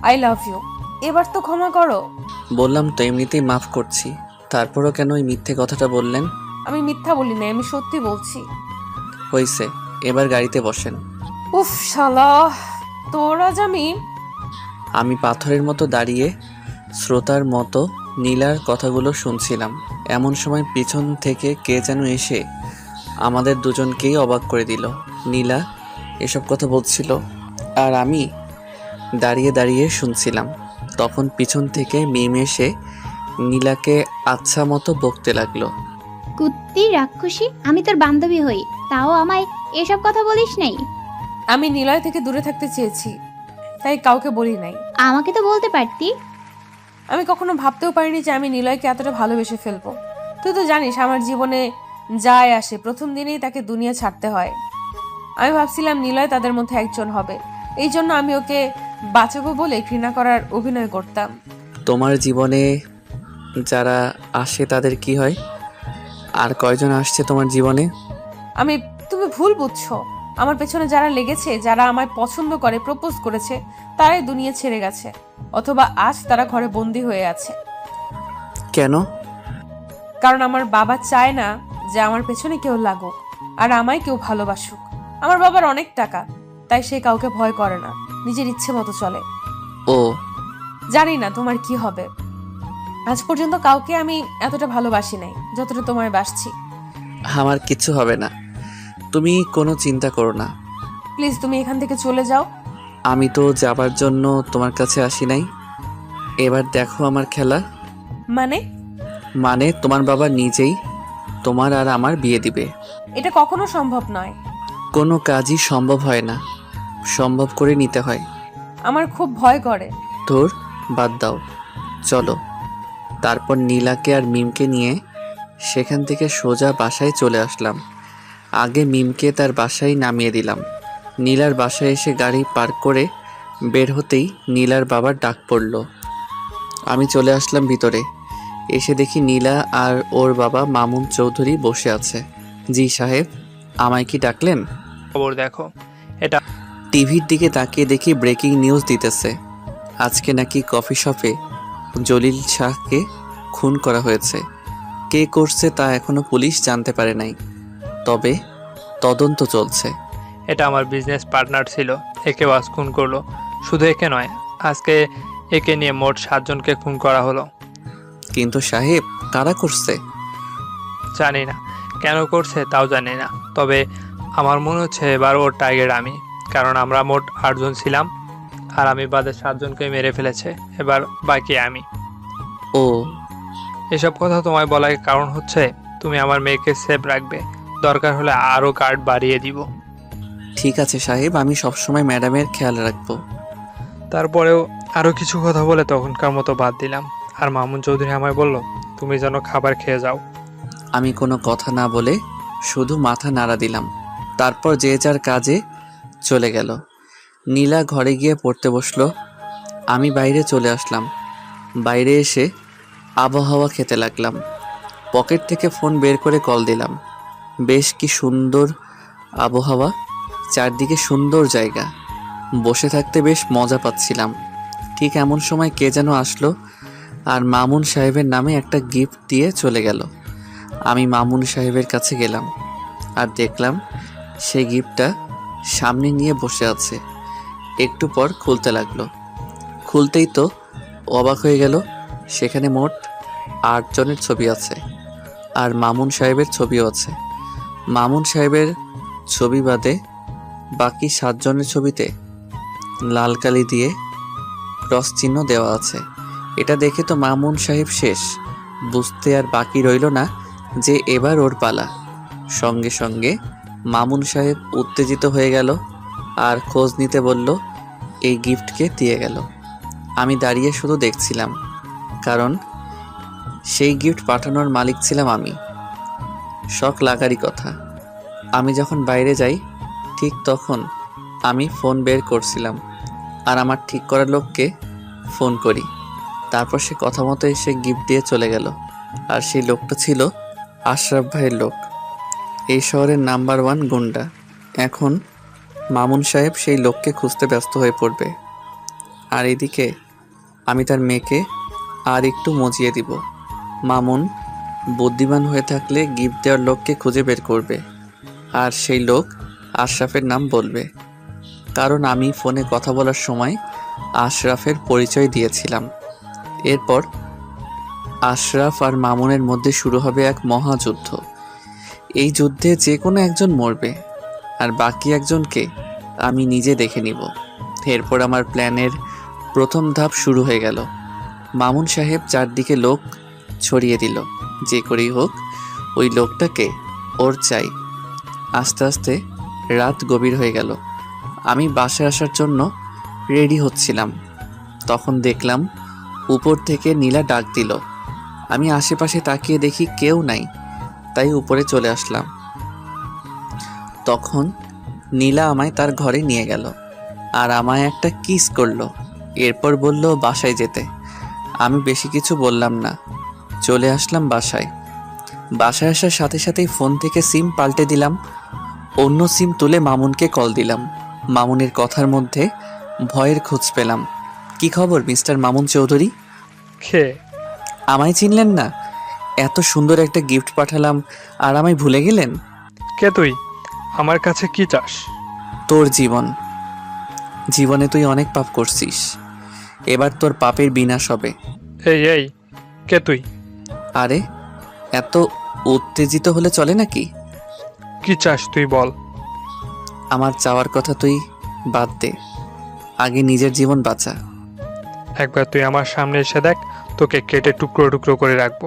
I love you. এবার তো ক্ষমা করো। বললাম তো এমনিতেই মাফ করছি, তারপরও কেন ওই মিথ্যে কথাটা বললেন? আমি মিথ্যা বলি না, আমি সত্যি বলছি। হইছে, এবার গাড়িতে বসেন। উফ শালা, তোর আজ আমি পাথরের মতো দাঁড়িয়ে শ্রোতার মতো নীলার কথাগুলো শুনছিলাম। এমন সময় পিছন থেকে কে যেন এসে আমাদের দুজনকেই অবাক করে দিল। নীলা এসব কথা বলছিল আর আমি দাঁড়িয়ে দাঁড়িয়ে শুনছিলাম। তখন পিছন থেকে মিম এসে নীলাকে আচ্ছা মতো বকতে লাগলো। কুত্তি রাক্ষসী, আমি তোর বান্ধবী হই, তাও আমায় এসব কথা বলিস নাই? আমি নিলয় থেকে দূরে থাকতে চেয়েছি, তাই কাউকে বলি নাই। আমাকে তো বলতে পারতি। আমি কখনো ভাবতেও পারিনি যে আমি নিলয়কে এতটা ভালোবেসে ফেলবো। তুই তো জানিস আমার জীবনে যায় আসে প্রথম দিনেই তাকে দুনিয়া ছাড়তে হয়। আমি ভাবছিলাম নিলয় তাদের মধ্যে একজন হবে, এই জন্য আমি ওকে বাঁচাবো বলে ঘৃণা করার অভিনয় করতাম। তোমার জীবনে যারা আসে তাদের কি হয়? আর কয়জন আসছে তোমার জীবনে? তুমি ভুল বুঝছো। আমার পেছনে যারা লেগেছে, যারা আমায় পছন্দ করে, প্রপোজ করেছে, তারাই দুনিয়া ছেড়ে গেছে, অথবা আজ তারা ঘরে বন্দি হয়ে আছে। কেন? কারণ আমার বাবা চায় না যে আমার পেছনে কেউ লাগুক আর আমায় কেউ ভালোবাসুক। আমার বাবার অনেক টাকা, তাই সে কাউকে ভয় করে না, নিজের ইচ্ছে মতো চলে। ও, জানি না তোমার কি হবে। আজ পর্যন্ত কাউকে আমি এতটা ভালোবাসি নাই যতটা তোমায় বাসছি। আমার কিচ্ছু হবে না, তুমি কোনো চিন্তা করো না। প্লিজ তুমি এখান থেকে চলে যাও। আমি তো যাবার জন্য তোমার কাছে আসি নাই। এবার দেখো আমার খেলা। মানে তোমার বাবা নিজেই তোমার আর আমার বিয়ে দিবে। এটা কখনো সম্ভব নয়। কোনো কাজই সম্ভব হয় না, সম্ভব করে নিতে হয়। আমার খুব ভয় করে। তোর বাদ দাও, চলো। তারপর নীলাকে আর মিমকে নিয়ে সেখান থেকে সোজা বাসায় চলে আসলাম। আগে মিমকে তার বাসায় নামিয়ে দিলাম। নীলার বাসায় এসে গাড়ি পার্ক করে বের হতেই নীলার বাবার ডাক পড়ল। আমি চলে আসলাম ভিতরে। এসে দেখি নীলা আর ওর বাবা মামুন চৌধুরী বসে আছে। জি সাহেব, আমায় কি ডাকলেন? খবর দেখো, এটা টিভির দিকে তাকিয়ে দেখি ব্রেকিং নিউজ দিতেছে। আজকে নাকি কফি শপে জলিল শাহকে খুন করা হয়েছে। কে করছে তা এখনো পুলিশ জানতে পারে নাই, তবে তদন্ত চলছে। এটা আমার বিজনেস পার্টনার ছিল, একে বাস খুন করলো। শুধু একে নয়, আজকে একে নিয়ে মোট 7 জনকে খুন করা হলো। কিন্তু সাহেব, কারা করছে? জানি না, কেন করছে তাও জানি না, তবে আমার মনে হচ্ছে এবার ওর টার্গেট আমি, কারণ আমরা মোট 8 জন ছিলাম আর আমি বাদে 7 জনকে মেরে ফেলেছে, এবার বাকি আমি। ও, এসব কথা তোমায় বলার কারণ হচ্ছে তুমি আমার মেয়েকে সেফ রাখবে, দরকার হলে আরও গার্ড বাড়িয়ে দিব। ঠিক আছে সাহেব, আমি সবসময় ম্যাডামের খেয়াল রাখবো। তারপরেও আরও কিছু কথা বলে তখনকার মতো বাদ দিলাম। আর মামুন চৌধুরী আমায় বলল, তুমি যেন খাবার খেয়ে যাও। আমি কোনো কথা না বলে শুধু মাথা নাড়া দিলাম। তারপর যে যার কাজে চলে গেল। নীলা ঘরে গিয়ে পড়তে বসলো। আমি বাইরে চলে আসলাম। বাইরে এসে আবহাওয়া খেতে লাগলাম। পকেট থেকে ফোন বের করে কল দিলাম। বেশ কি সুন্দর আবহাওয়া, চারদিকে সুন্দর জায়গা, বসে থাকতে বেশ মজা পাচ্ছিলাম। ঠিক এমন সময় কে যেন আসলো আর মামুন সাহেবের নামে একটা গিফট দিয়ে চলে গেল। আমি মামুন সাহেবের কাছে গেলাম আর দেখলাম সেই গিফটটা সামনে নিয়ে বসে আছে। একটু পর খুলতে লাগলো। খুলতেই তো অবাক হয়ে গেল, সেখানে মোট 8 জনের ছবি আছে আর মামুন সাহেবের ছবিও আছে। মামুন সাহেবের ছবি বাদে বাকি 7 জনের ছবিতে লাল কালি দিয়ে ক্রস চিহ্ন দেওয়া আছে। এটা দেখে তো মামুন সাহেব শেষ। বুঝতে আর বাকি রইল না যে এবার ওর পালা। সঙ্গে সঙ্গে মামুন সাহেব উত্তেজিত হয়ে গেল আর খোঁজ নিতে বলল, এই গিফটকে দিয়ে গেল। আমি দাঁড়িয়ে শুধু দেখছিলাম, কারণ সেই গিফট পাঠানোর মালিক ছিলাম আমি। শখ লাগারই কথা। আমি যখন বাইরে যাই ঠিক তখন আমি ফোন বের করছিলাম আর আমার ঠিক করা লোককে ফোন করি। তারপর সে কথা মতো এসে গিফট দিয়ে চলে গেল। আর সেই লোকটা ছিল আশরাফ ভাইয়ের লোক, এই শহরের নাম্বার 1 গুন্ডা। এখন মামুন সাহেব সেই লোককে খুঁজতে ব্যস্ত হয়ে পড়বে, আর এদিকে আমি তার মেয়েকে আর একটু মজিয়ে দিব। মামুন বুদ্ধিমান হয়ে থাকলে গিফট দেওয়ার লোককে খুঁজে বের করবে, আর সেই লোক আশরাফের নাম বলবে, কারণ আমি ফোনে কথা বলার সময় আশরাফের পরিচয় দিয়েছিলাম। এরপর আশরাফ আর মামুনের মধ্যে শুরু হবে এক মহাযুদ্ধ। এই যুদ্ধে যে কোনো একজন মরবে আর বাকি একজনকে আমি নিজে দেখে নিব। এরপর আমার প্ল্যানের প্রথম ধাপ শুরু হয়ে গেল। মামুন সাহেব চারদিকে লোক ছড়িয়ে দিল, যে করেই হোক ওই লোকটাকে ওর চাই। আস্তে আস্তে রাত গভীর হয়ে গেল। আমি বাসায় আসার জন্য রেডি হচ্ছিলাম, তখন দেখলাম উপর থেকে নীলা ডাক দিল। আমি আশেপাশে তাকিয়ে দেখি কেউ নাই, তাই উপরে চলে আসলাম। তখন নীলা আমায় তার ঘরে নিয়ে গেল আর আমায় একটা কিস করলো। এরপর বলল বাসায় যেতে। আমি বেশি কিছু বললাম না, চলে আসলাম বাসায়। বাসায় আসার সাথে সাথেই ফোন থেকে সিম পাল্টে দিলাম। অন্য সিম তুলে মামুনকে কল দিলাম। মামুনের কথার মধ্যে ভয়ের খোঁজ পেলাম। কি খবর মিস্টার মামুন চৌধুরী? খে আমায় চিনলেন না? এত সুন্দর একটা গিফট পাঠালাম আর আমায় ভুলে গেলেন? কে তুই? আমার কাছে কি চাস? তোর জীবনে তুই অনেক পাপ করছিস, এবার তোর পাপের বিনাশ হবে। এই কে তুই? আরে এত উত্তেজিত হলে চলে নাকি? কি চাস তুই বল। আমার চাওয়ার কথা তুই বাদ দে, আগে নিজের জীবন বাঁচা। একবার তুই আমার সামনে এসে দেখ, তোকে কেটে টুকরো টুকরো করে রাখবো।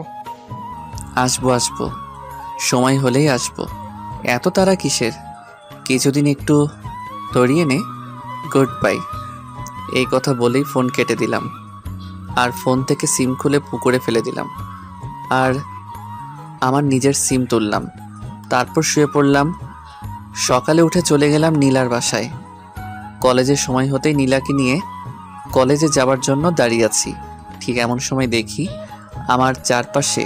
আসবো, সময় হলেই আসবো। এত তারা কিসের? কিছুদিন একটু তরিয়ে নে। Good bye. এই কথা বলেই ফোন কেটে দিলাম আর ফোন থেকে সিম খুলে পুকুরে ফেলে দিলাম আর আমার নিজের সিম তুললাম। তারপর শুয়ে পড়লাম। সকালে উঠে চলে গেলাম নীলার বাসায়। কলেজের সময় হতেই নীলাকে নিয়ে কলেজে যাওয়ার জন্য দাঁড়িয়ে আছি। ঠিক এমন সময় দেখি আমার চারপাশে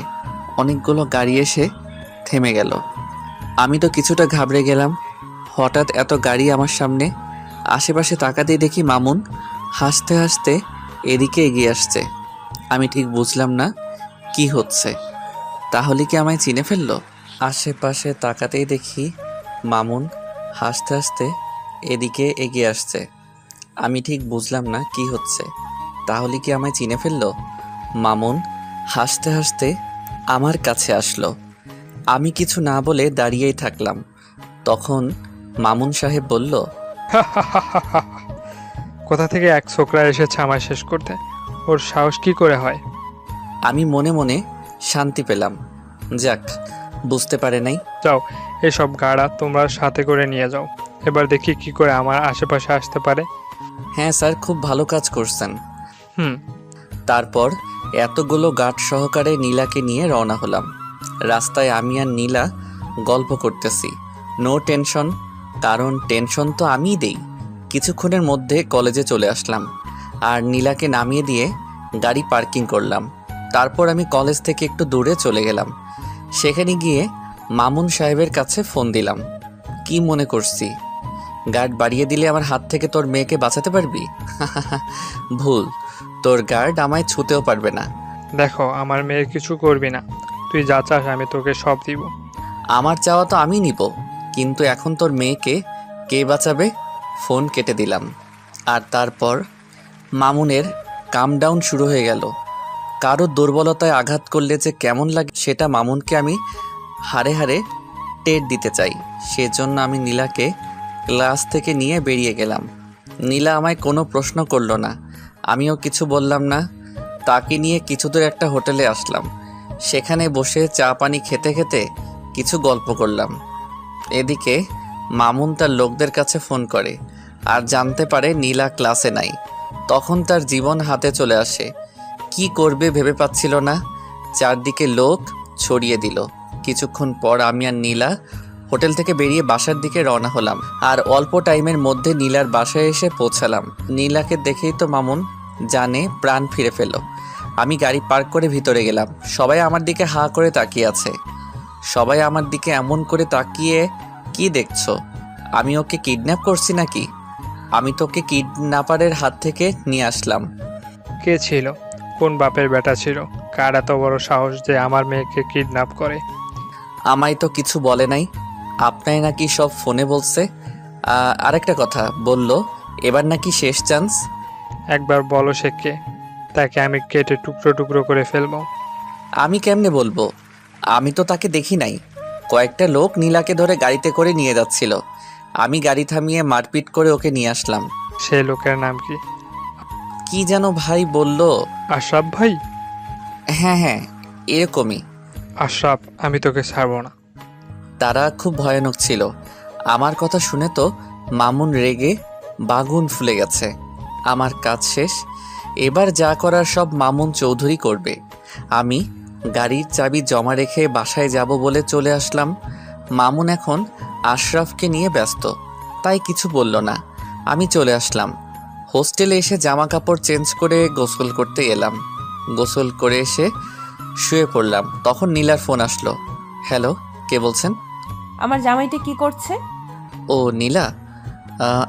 অনেকগুলো গাড়ি এসে থেমে গেল। আমি তো কিছুটা ঘাবড়ে গেলাম। হঠাৎ এত গাড়ি আমার সামনে। আশেপাশে তাকাতেই দেখি মামুন হাসতে হাসতে এদিকে এগিয়ে আসছে। আমি ঠিক বুঝলাম না কি হচ্ছে। তাহলে কি আমায় চিনে ফেললো? আশেপাশে তাকাতেই দেখি মামুন হাসতে হাসতে এদিকে এগিয়ে আসছে। আমি ঠিক বুঝলাম না কি হচ্ছে। তাহলে কি আমায় চিনে ফেললো? মামুন হাসতে হাসতে আমার কাছে আসলো। আমি কিছু না বলে দাঁড়িয়েই থাকলাম। তখন মামুন সাহেব বলল, কোথা থেকে এক ছোকরা এসেছে আমায় শেষ করতে? ওর সাহস কি করে হয়? আমি মনে মনে শান্তি পেলাম। যাক, বুঝতে পারে নাই। যাও, এসব গাড়া তোমরা সাথে করে নিয়ে যাও। এবার দেখি কি করে আমার আশেপাশে আসতে পারে। হ্যাঁ স্যার, খুব ভালো কাজ করছেন। হুম। তারপর এতগুলো গার্ড সহকারে নীলাকে নিয়ে রওনা হলাম। রাস্তায় আমি আর নীলা গল্প করতেছি। নো টেনশন, কারণ টেনশন তো আমিই দেই। কিছুক্ষণের মধ্যে কলেজে চলে আসলাম আর নীলাকে নামিয়ে দিয়ে গাড়ি পার্কিং করলাম। তারপর আমি কলেজ থেকে একটু দূরে চলে গেলাম। সেখানে গিয়ে মামুন সাহেবের কাছে ফোন দিলাম। কি মনে করছি গার্ড বাড়িয়ে দিলে আমার হাত থেকে তোর মেয়েকে বাঁচাতে পারবি? ভুল, তোর গার্ড আমায় ছুতেও পারবে না। দেখো, আমার মেয়ের কিছু করবি না। তুই যা চাস আমি তোকে সব দিব। আমার চাওয়া তো আমি নিব, কিন্তু এখন তোর মেয়েকে কে বাঁচাবে? ফোন কেটে দিলাম। আর তারপর মামুনের কাম ডাউন শুরু হয়ে গেল। কারো দুর্বলতায় আঘাত করলে যে কেমন লাগে সেটা মামুনকে আমি হাড়ে হাড়ে টের দিতে চাই। সেজন্য আমি নীলাকে ক্লাস থেকে নিয়ে বেরিয়ে গেলাম। নীলা আমায় কোনো প্রশ্ন করলো না, আমিও কিছু বললাম না। তাকে নিয়ে কিছু দূর একটা হোটেলে আসলাম। সেখানে বসে চা পানি খেতে খেতে কিছু গল্প করলাম। এদিকে মামুন তার লোকদের কাছে ফোন করে আর জানতে পারে নীলা ক্লাসে নাই। তখন তার জীবন হাতে চলে আসে। কি করবে ভেবে পাচ্ছিল না। চারদিকে লোক ছড়িয়ে দিল। কিছুক্ষণ পর আমি আর নীলা হোটেল থেকে বেরিয়ে বাসার দিকে রওনা হলাম। আর অল্প টাইমের মধ্যে নীলার বাসায় এসে পৌঁছালাম। নীলাকে দেখেই তো মামুন জানে প্রাণ ফিরে পেল। আমি গাড়ি পার্ক করে ভিতরে গেলাম। সবাই আমার দিকে হা করে তাকিয়ে আছে। সবাই আমার দিকে এমন করে তাকিয়ে কি দেখছো? আমি ওকে কিডন্যাপ করছি নাকি? আমি তোকে কিডন্যাপারের হাত থেকে নিয়ে আসলাম। কে ছিল? কোন বাপের বেটা ছিল? কার এত বড় সাহস যে আমার মেয়েকে কিডন্যাপ করে? আমায় তো কিছু বলে নাই। আপনাই নাকি সব ফোনে বলছে। আরেকটা কথা বলল, এবার নাকি শেষ চান্স। একবার বলো সে কে? তাকে আমি কেটে টুকরো টুকরো করে ফেলবো। আমি কেমনে বলবো? আমি তো তাকে দেখি নাই। কয়েকটা লোক নীলাকে ধরে গাড়িতে করে নিয়ে যাচ্ছিল। আমি গাড়ি থামিয়ে মারপিট করে ওকে নিয়ে আসলাম। সে লোকের নাম কি? কি যেন ভাই বলল। আশরাফ ভাই? হ্যাঁ হ্যাঁ, এরকমই। আশরাফ, আমি তোকে ছাড়বো না। তারা খুব ভয়ানক ছিল। আমার কথা শুনে তো মামুন রেগে বাগুন ফুলে গেছে। আমার কাজ শেষ। এবার যা করার সব মামুন চৌধুরী করবে। আমি গাড়ির চাবি জমা রেখে বাসায় যাব বলে চলে আসলাম। মামুন এখন আশরাফকে নিয়ে ব্যস্ত, তাই কিছু বলল না। আমি চলে আসলাম। হোস্টেলে এসে জামা কাপড় চেঞ্জ করে গোসল করতে এলাম। গোসল করে এসে শুয়ে পড়লাম। তখন নীলার ফোন আসলো। হ্যালো, কে বলছেন? আমার জামাইটা কি করছে? ও নীলা,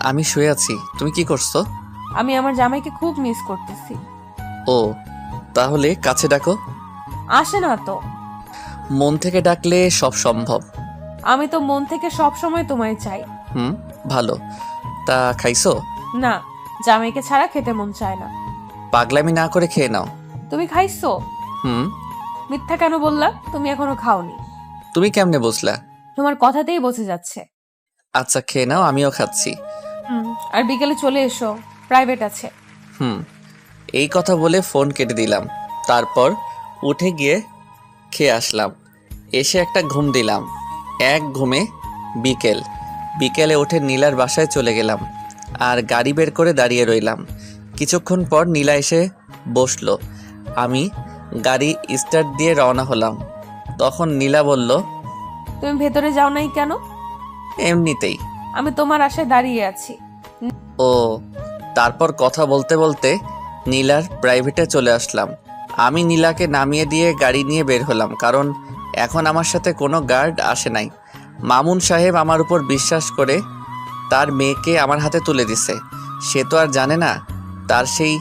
আমি শুয়ে আছি। তুমি কি করছো? আমি আমার জামাইকে খুব মিস করতেছি। ও, তাহলে কাছে ডাকো। আসে না তো। মন থেকে ডাকলে সব সম্ভব। আমি তো মন থেকে সব সময় তোমায় চাই। ভালো। তা খাইছো? না, জামাইকে ছাড়া খেতে মন চায় না। পাগলামি না করে খেয়ে নাও। তুমি খাইছো? হুম। মিথ্যা কেন বললা? তুমি এখনো খাওনি। তুমি কেমনে বুঝলা? তোমার কথাতেই বোঝা যাচ্ছে। আচ্ছা খেয়ে নাও, আমিও খাচ্ছি। আর বিকেলে চলে এসো, প্রাইভেট আছে। এই কথা বলে ফোন কেটে দিলাম। তারপর উঠে গিয়ে খেয়ে আসলাম। এসে একটা ঘুম দিলাম। এক ঘুমে বিকেলে উঠে নীলার বাসায় চলে গেলাম আর গাড়ি বের করে দাঁড়িয়ে রইলাম। কিছুক্ষণ পর নীলা এসে বসলো। আমি গাড়ি স্টার্ট দিয়ে রওনা হলাম। তখন নীলা বলল, তুমি ভেতরে যাও নাই কেন? এমনিতেই। আমি তোমার আশায় দাঁড়িয়ে আছি। ও। তারপর কথা বলতে বলতে নীলার প্রাইভেটে চলে আসলাম। আমি নীলাকে নামিয়ে দিয়ে গাড়ি নিয়ে বের হলাম, কারণ এখন আমার সাথে কোনো গার্ড আসে নাই। মামুন সাহেব আমার উপর বিশ্বাস করে তার মেয়েকে আমার হাতে তুলে দিছে। সে তো আর জানে না তার সেই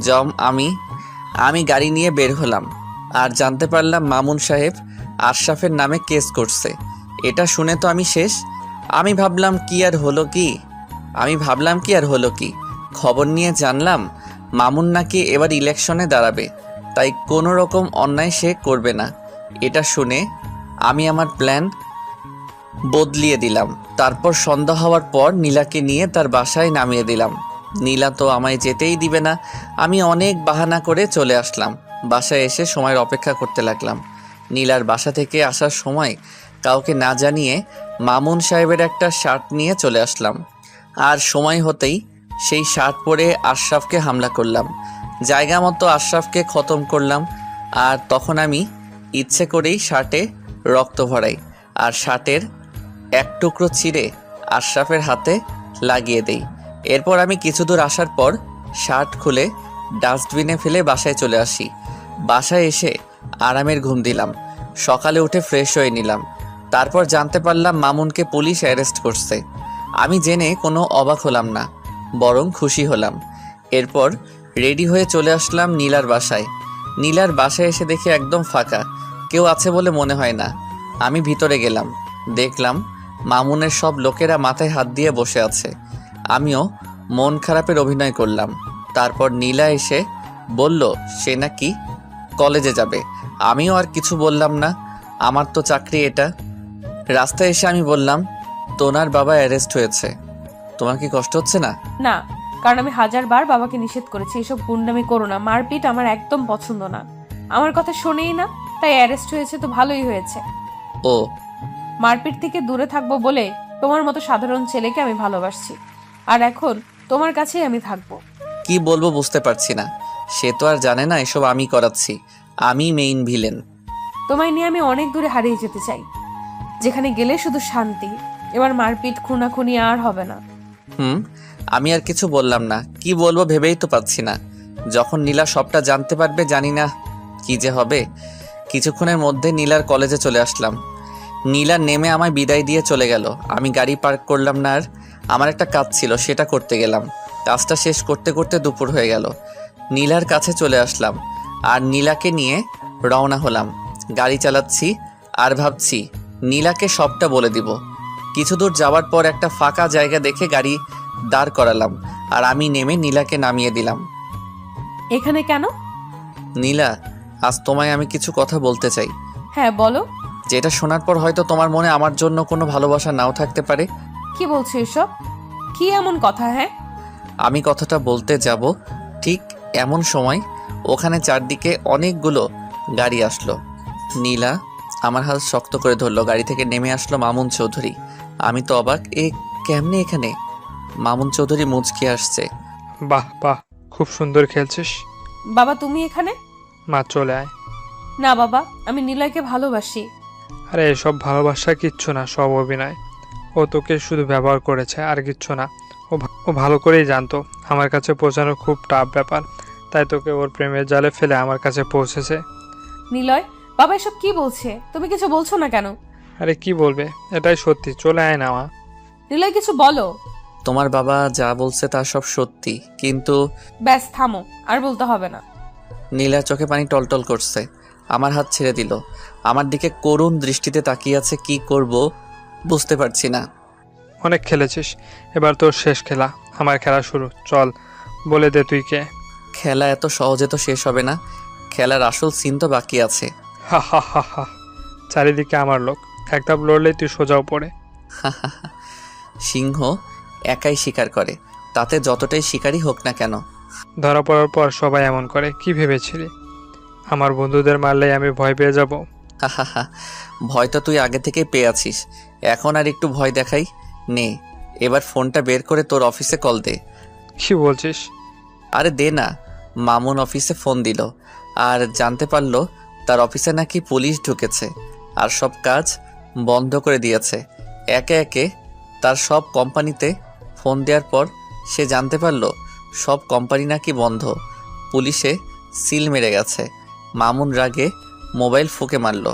জম। আমি গাড়ি নিয়ে বের হলাম আর জানতে পারলাম মামুন সাহেব আশরাফের নামে কেস করছে। এটা শুনে তো আমি শেষ। আমি ভাবলাম কি আর হলো কি, খবর নিয়ে জানলাম মামুন নাকি এবার ইলেকশনে দাঁড়াবে, তাই কোনো রকম অন্যায় সে করবে না। এটা শুনে আমি আমার প্ল্যান বদলিয়ে দিলাম। তারপর সন্ধ্যা হওয়ার পর নীলাকে নিয়ে তার বাসায় নামিয়ে দিলাম। নীলা তো আমায় যেতেই দিবে না। আমি অনেক বাহানা করে চলে আসলাম। বাসায় এসে সময়ের অপেক্ষা করতে লাগলাম। নীলার বাসা থেকে আসার সময় কাউকে না জানিয়ে মামুন সাহেবের একটা শার্ট নিয়ে চলে আসলাম। আর সময় হতেই সেই শার্ট পরে আশরাফকে হামলা করলাম। জায়গা মতো আশরাফকে খতম করলাম। আর তখন আমি ইচ্ছে করেই শার্টে রক্ত ভরাই আর শার্টের এক টুকরো ছিঁড়ে আশরাফের হাতে লাগিয়ে দেই। এরপর আমি কিছু দূর আসার পর শার্ট খুলে ডাস্টবিনে ফেলে বাসায় চলে আসি। বাসায় এসে আরামের ঘুম দিলাম। সকালে উঠে ফ্রেশ হয়ে নিলাম। তারপর জানতে পারলাম মামুনকে পুলিশ অ্যারেস্ট করছে। আমি জেনে কোনো অবাক হলাম না, বরং খুশি হলাম। এরপর রেডি হয়ে চলে আসলাম নীলার বাসায়। নীলার বাসায় এসে দেখি একদম ফাঁকা, কেউ আছে বলে মনে হয় না। আমি ভিতরে গেলাম, দেখলাম মামুনের সব লোকেরা মাথায় হাত দিয়ে বসে আছে। আমিও মন খারাপের অভিনয় করলাম। তারপর নীলা এসে বলল সে নাকি কলেজে যাবে। আমিও আর কিছু বললাম না, আমার তো চাকরি এটা। রাস্তায় এসে আমি বললাম, তোনার বাবা অ্যারেস্ট হয়েছে, তোমার কি কষ্ট হচ্ছে না? না, কারণ আমি 1000বার বাবাকে নিষেধ করেছি এসব গুন্ডামি করো না, মারপিট আমার একদম পছন্দ না। আমার কথা শোনেই না, তাই অ্যারেস্ট হয়েছে তো ভালোই হয়েছে। ও, মারপিট থেকে দূরে থাকবো বলে তোমার মতো সাধারণ ছেলেকে আমি ভালোবাসছি, আর এখন তোমার কাছেই আমি থাকবো। কি বলবো বুঝতে পারছি না। সে তো আর জানে না এসব আমি করাচ্ছি, আমি মেইন ভিলেন। তোমায় নিয়ে আমি অনেক দূরে হারিয়ে যেতে চাই, যেখানে গেলে শুধু শান্তি। এবার মারপিট খুনাখুনি আর হবে না। আমি আর কিছু বললাম না, কি বলবো ভেবেই তো পাচ্ছি না। যখন নীলা সবটা জানতে পারবে জানি না কি যে হবে। কিছুক্ষণের মধ্যে নীলার কলেজে চলে আসলাম। নীলা নেমে আমায় বিদায় দিয়ে চলে গেল। আমি গাড়ি পার্ক করলাম না, আর আমার একটা কাজ ছিল সেটা করতে গেলাম। কাজটা শেষ করতে করতে দুপুর হয়ে গেল। নীলার কাছে চলে আসলাম আর নীলাকে নিয়ে রওনা হলাম। গাড়ি চালাচ্ছি আর ভাবছি নীলাকে সবটা বলে দিব। কিছু দূর যাওয়ার পর একটা ফাঁকা জায়গা দেখে গাড়ি দাঁড় করালাম আর আমি নেমে নীলাকে নামিয়ে দিলাম। এখানে কেন? নীলা, আজ তোমায় আমি কিছু কথা বলতে চাই। হ্যাঁ বলো। যেটা শোনার পর হয়তো তোমার মনে আমার জন্য কোনো ভালোবাসা নাও থাকতে পারে। কি বলছো এসব? কি এমন কথা? হ্যাঁ, আমি কথাটা বলতে যাব ঠিক এমন সময় ওখানে চারদিকে অনেকগুলো গাড়ি আসলো। নীলা আমার হাত শক্ত করে ধরলো। গাড়ি থেকে নেমে আসলো মামুন চৌধুরী। আমি তো অবাক, এ কেমনে এখানে? মামুন চৌধুরী মুচকি আসছে। বাহ বাহ, খুব সুন্দর খেলছিস। বাবা তুমি এখানে? মা চলে আয়। না বাবা, আমি নিলয়কে ভালোবাসি। আরে এসব ভালোবাসা কিচ্ছু না, সব অভিনয়। ও তোকে শুধু ব্যবহার করেছে আর কিচ্ছু না। ও ভালো করেই জানতো আমার কাছে পৌঁছানো খুব টাফ ব্যাপার, তাই তোকে ওর প্রেমের জালে ফেলে আমার কাছে পৌঁছেছে। নিলয়, বাবা এসব কি বলছে? তুমি কিছু বলছো না কেন? আরে কি বলবে, এটাই সত্যি, চলে আয় না মা। নিলয় কিছু বলো। তোমার বাবা যা বলছে তা সব সত্যি, কিন্তু ব্যাস থামো, আর বলতে হবে না। নীলার চোখে পানি টলটল করছে। আমার হাত ছেড়ে দিল। আমার দিকে করুণ দৃষ্টিতে তাকিয়ে আছে। কি করব বুঝতে পারছি না। অনেক খেলেছিস, এবার তোর শেষ খেলা, আমার খেলা শুরু। চল বলে দে তুই কে। খেলা এত সহজে তো শেষ হবে না। খেলার আসল সিন তো বাকি আছে। হা হা হা হা, চারিদিকে আমার লোক, এক ধাপ লড়লেই তুই সোজাও পড়ে। সিংহ একাই শিকার করে, তাতে যতটাই শিকারই হোক না কেন। ধরা পড়ার পর সবাই এমন করে, কি ভেবেছিলি আমার বন্ধুদের মারলেই আমি ভয় পেয়ে যাব? হাহাহা, ভয় তো তুই আগে থেকেই পেয়ে আছিস, এখন আর একটু ভয় দেখাই। নে এবার ফোনটা বের করে তোর অফিসে কল দে। কি বলছিস? আরে দে না। মামুন অফিসে ফোন দিল আর জানতে পারলো তার অফিসে নাকি পুলিশ ঢুকেছে আর সব কাজ বন্ধ করে দিয়েছে। একে একে তার সব কোম্পানিতে ফোন দেওয়ার পর সে জানতে পারলো সব কোম্পানি নাকি বন্ধ, পুলিশে সিল মেরে গেছে। মামুন রাগে মোবাইল ফুঁকে মারল।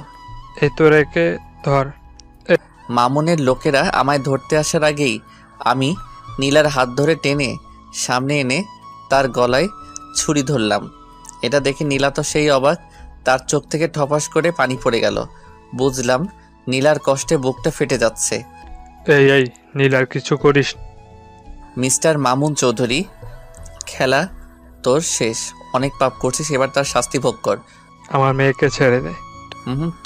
এই তো রেখে ধর। মামুনের লোকেরা আমায় ধরতে আসার আগেই আমি নীলার হাত ধরে টেনে সামনে এনে তার গলায় ছুরি ধরলাম। এটা দেখে নীলা তো সেই অবাক, তার চোখ থেকে ঠপাস করে পানি পড়ে গেল। বুঝলাম নীলার কষ্টে বুকটা ফেটে যাচ্ছে। এই এই নীলার কিছু করিস। মিস্টার মামুন চৌধুরী, খেলা তোর শেষ। অনেক পাপ করছিস, এবার তার শাস্তি ভোগ কর। আমার মেয়েকে ছেড়ে দে।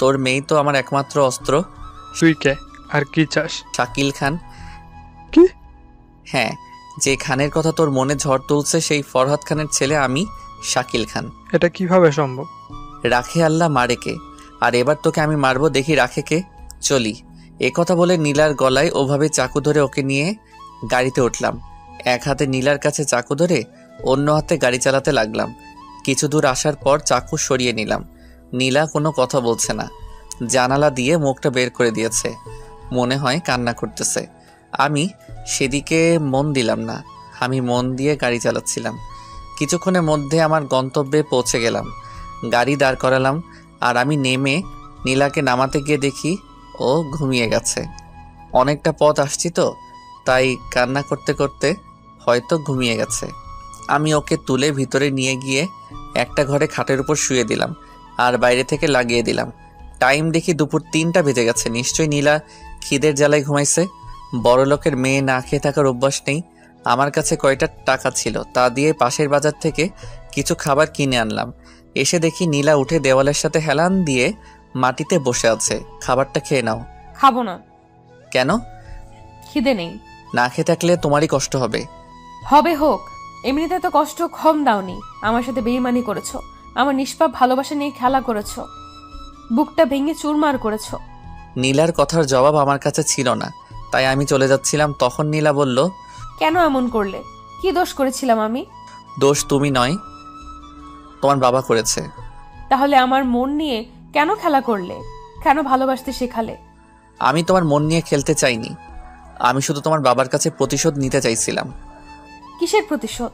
তোর মেয়েই তো আমার একমাত্র অস্ত্র। তুই কে আর কি চাস? শাকিল খান। কি? হ্যাঁ, যে খানের কথা তোর মনে ঝড় তুলছে সেই ফরহাদ খানের ছেলে আমি, শাকিল খান। এটা কিভাবে সম্ভব? রাখে আল্লাহ মারেকে, আর এবার তোকে আমি মারবো, দেখি রাখে কে। চলি। এ কথা বলে নীলার গলায় ওভাবে চাকু ধরে ওকে নিয়ে গাড়িতে উঠলাম। এক হাতে নীলার কাছে চাকু ধরে অন্য হাতে গাড়ি চালাতে লাগলাম। কিছু দূর আসার পর চাকু সরিয়ে নিলাম। নীলা কোনো কথা বলছে না, জানালা দিয়ে মুখটা বের করে দিয়েছে, মনে হয় কান্না করতেছে। আমি সেদিকে মন দিলাম না, আমি মন দিয়ে গাড়ি চালাচ্ছিলাম। কিছুক্ষণের মধ্যে আমার গন্তব্যে পৌঁছে গেলাম। গাড়ি দাঁড় করালাম আর আমি নেমে নীলাকে নামাতে গিয়ে দেখি ও ঘুমিয়ে গেছে। অনেকটা পথ আসছি তো, তাই কান্না করতে করতে হয়তো ঘুমিয়ে গেছে। আমি ওকে তুলে ভিতরে নিয়ে গিয়ে একটা ঘরে খাটের উপর শুয়ে দিলাম আর বাইরে থেকে লাগিয়ে দিলাম। টাইম দেখি দুপুর 3টা বেজে গেছে। নিশ্চয়ই নীলা খিদের জ্বালায় ঘুমাইছে। বড়লোকের মেয়ে না খেয়ে থাকার অভ্যাস নেই। আমার কাছে কয়টা টাকা ছিল, তা দিয়ে পাশের বাজার থেকে কিছু খাবার কিনে আনলাম। এসে দেখি নীলা উঠে দেওয়ালের সাথে হেলান দিয়ে মাটিতে বসে আছে। খাবারটা খেয়ে নাও। খাবো না। কেন? খিদে নেই। না খেয়ে থাকলে তোমারই কষ্ট হবে। হবে হোক, এমনিতে তো কষ্ট কম দাওনি। আমার সাথে বেইমানি করেছো, আমার নিষ্পাপ ভালোবাসা নিয়ে খেলা করেছো, বুকটা ভেঙে চুরমার করেছো। নীলার কথার জবাব আমার কাছে ছিল না, তাই আমি চলে যাচ্ছিলাম। তখন নীলা বলল, কেন এমন করলে? কি দোষ করেছিলাম আমি? দোষ তুমি নয়, তোমার বাবা করেছে। তাহলে আমার মন নিয়ে কেন খেলা করলে? কেন ভালোবাসতে শেখালে? আমি তোমার মন নিয়ে খেলতে চাইনি, আমি শুধু তোমার বাবার কাছে প্রতিশোধ নিতে চাইছিলাম। কিসের প্রতিশোধ?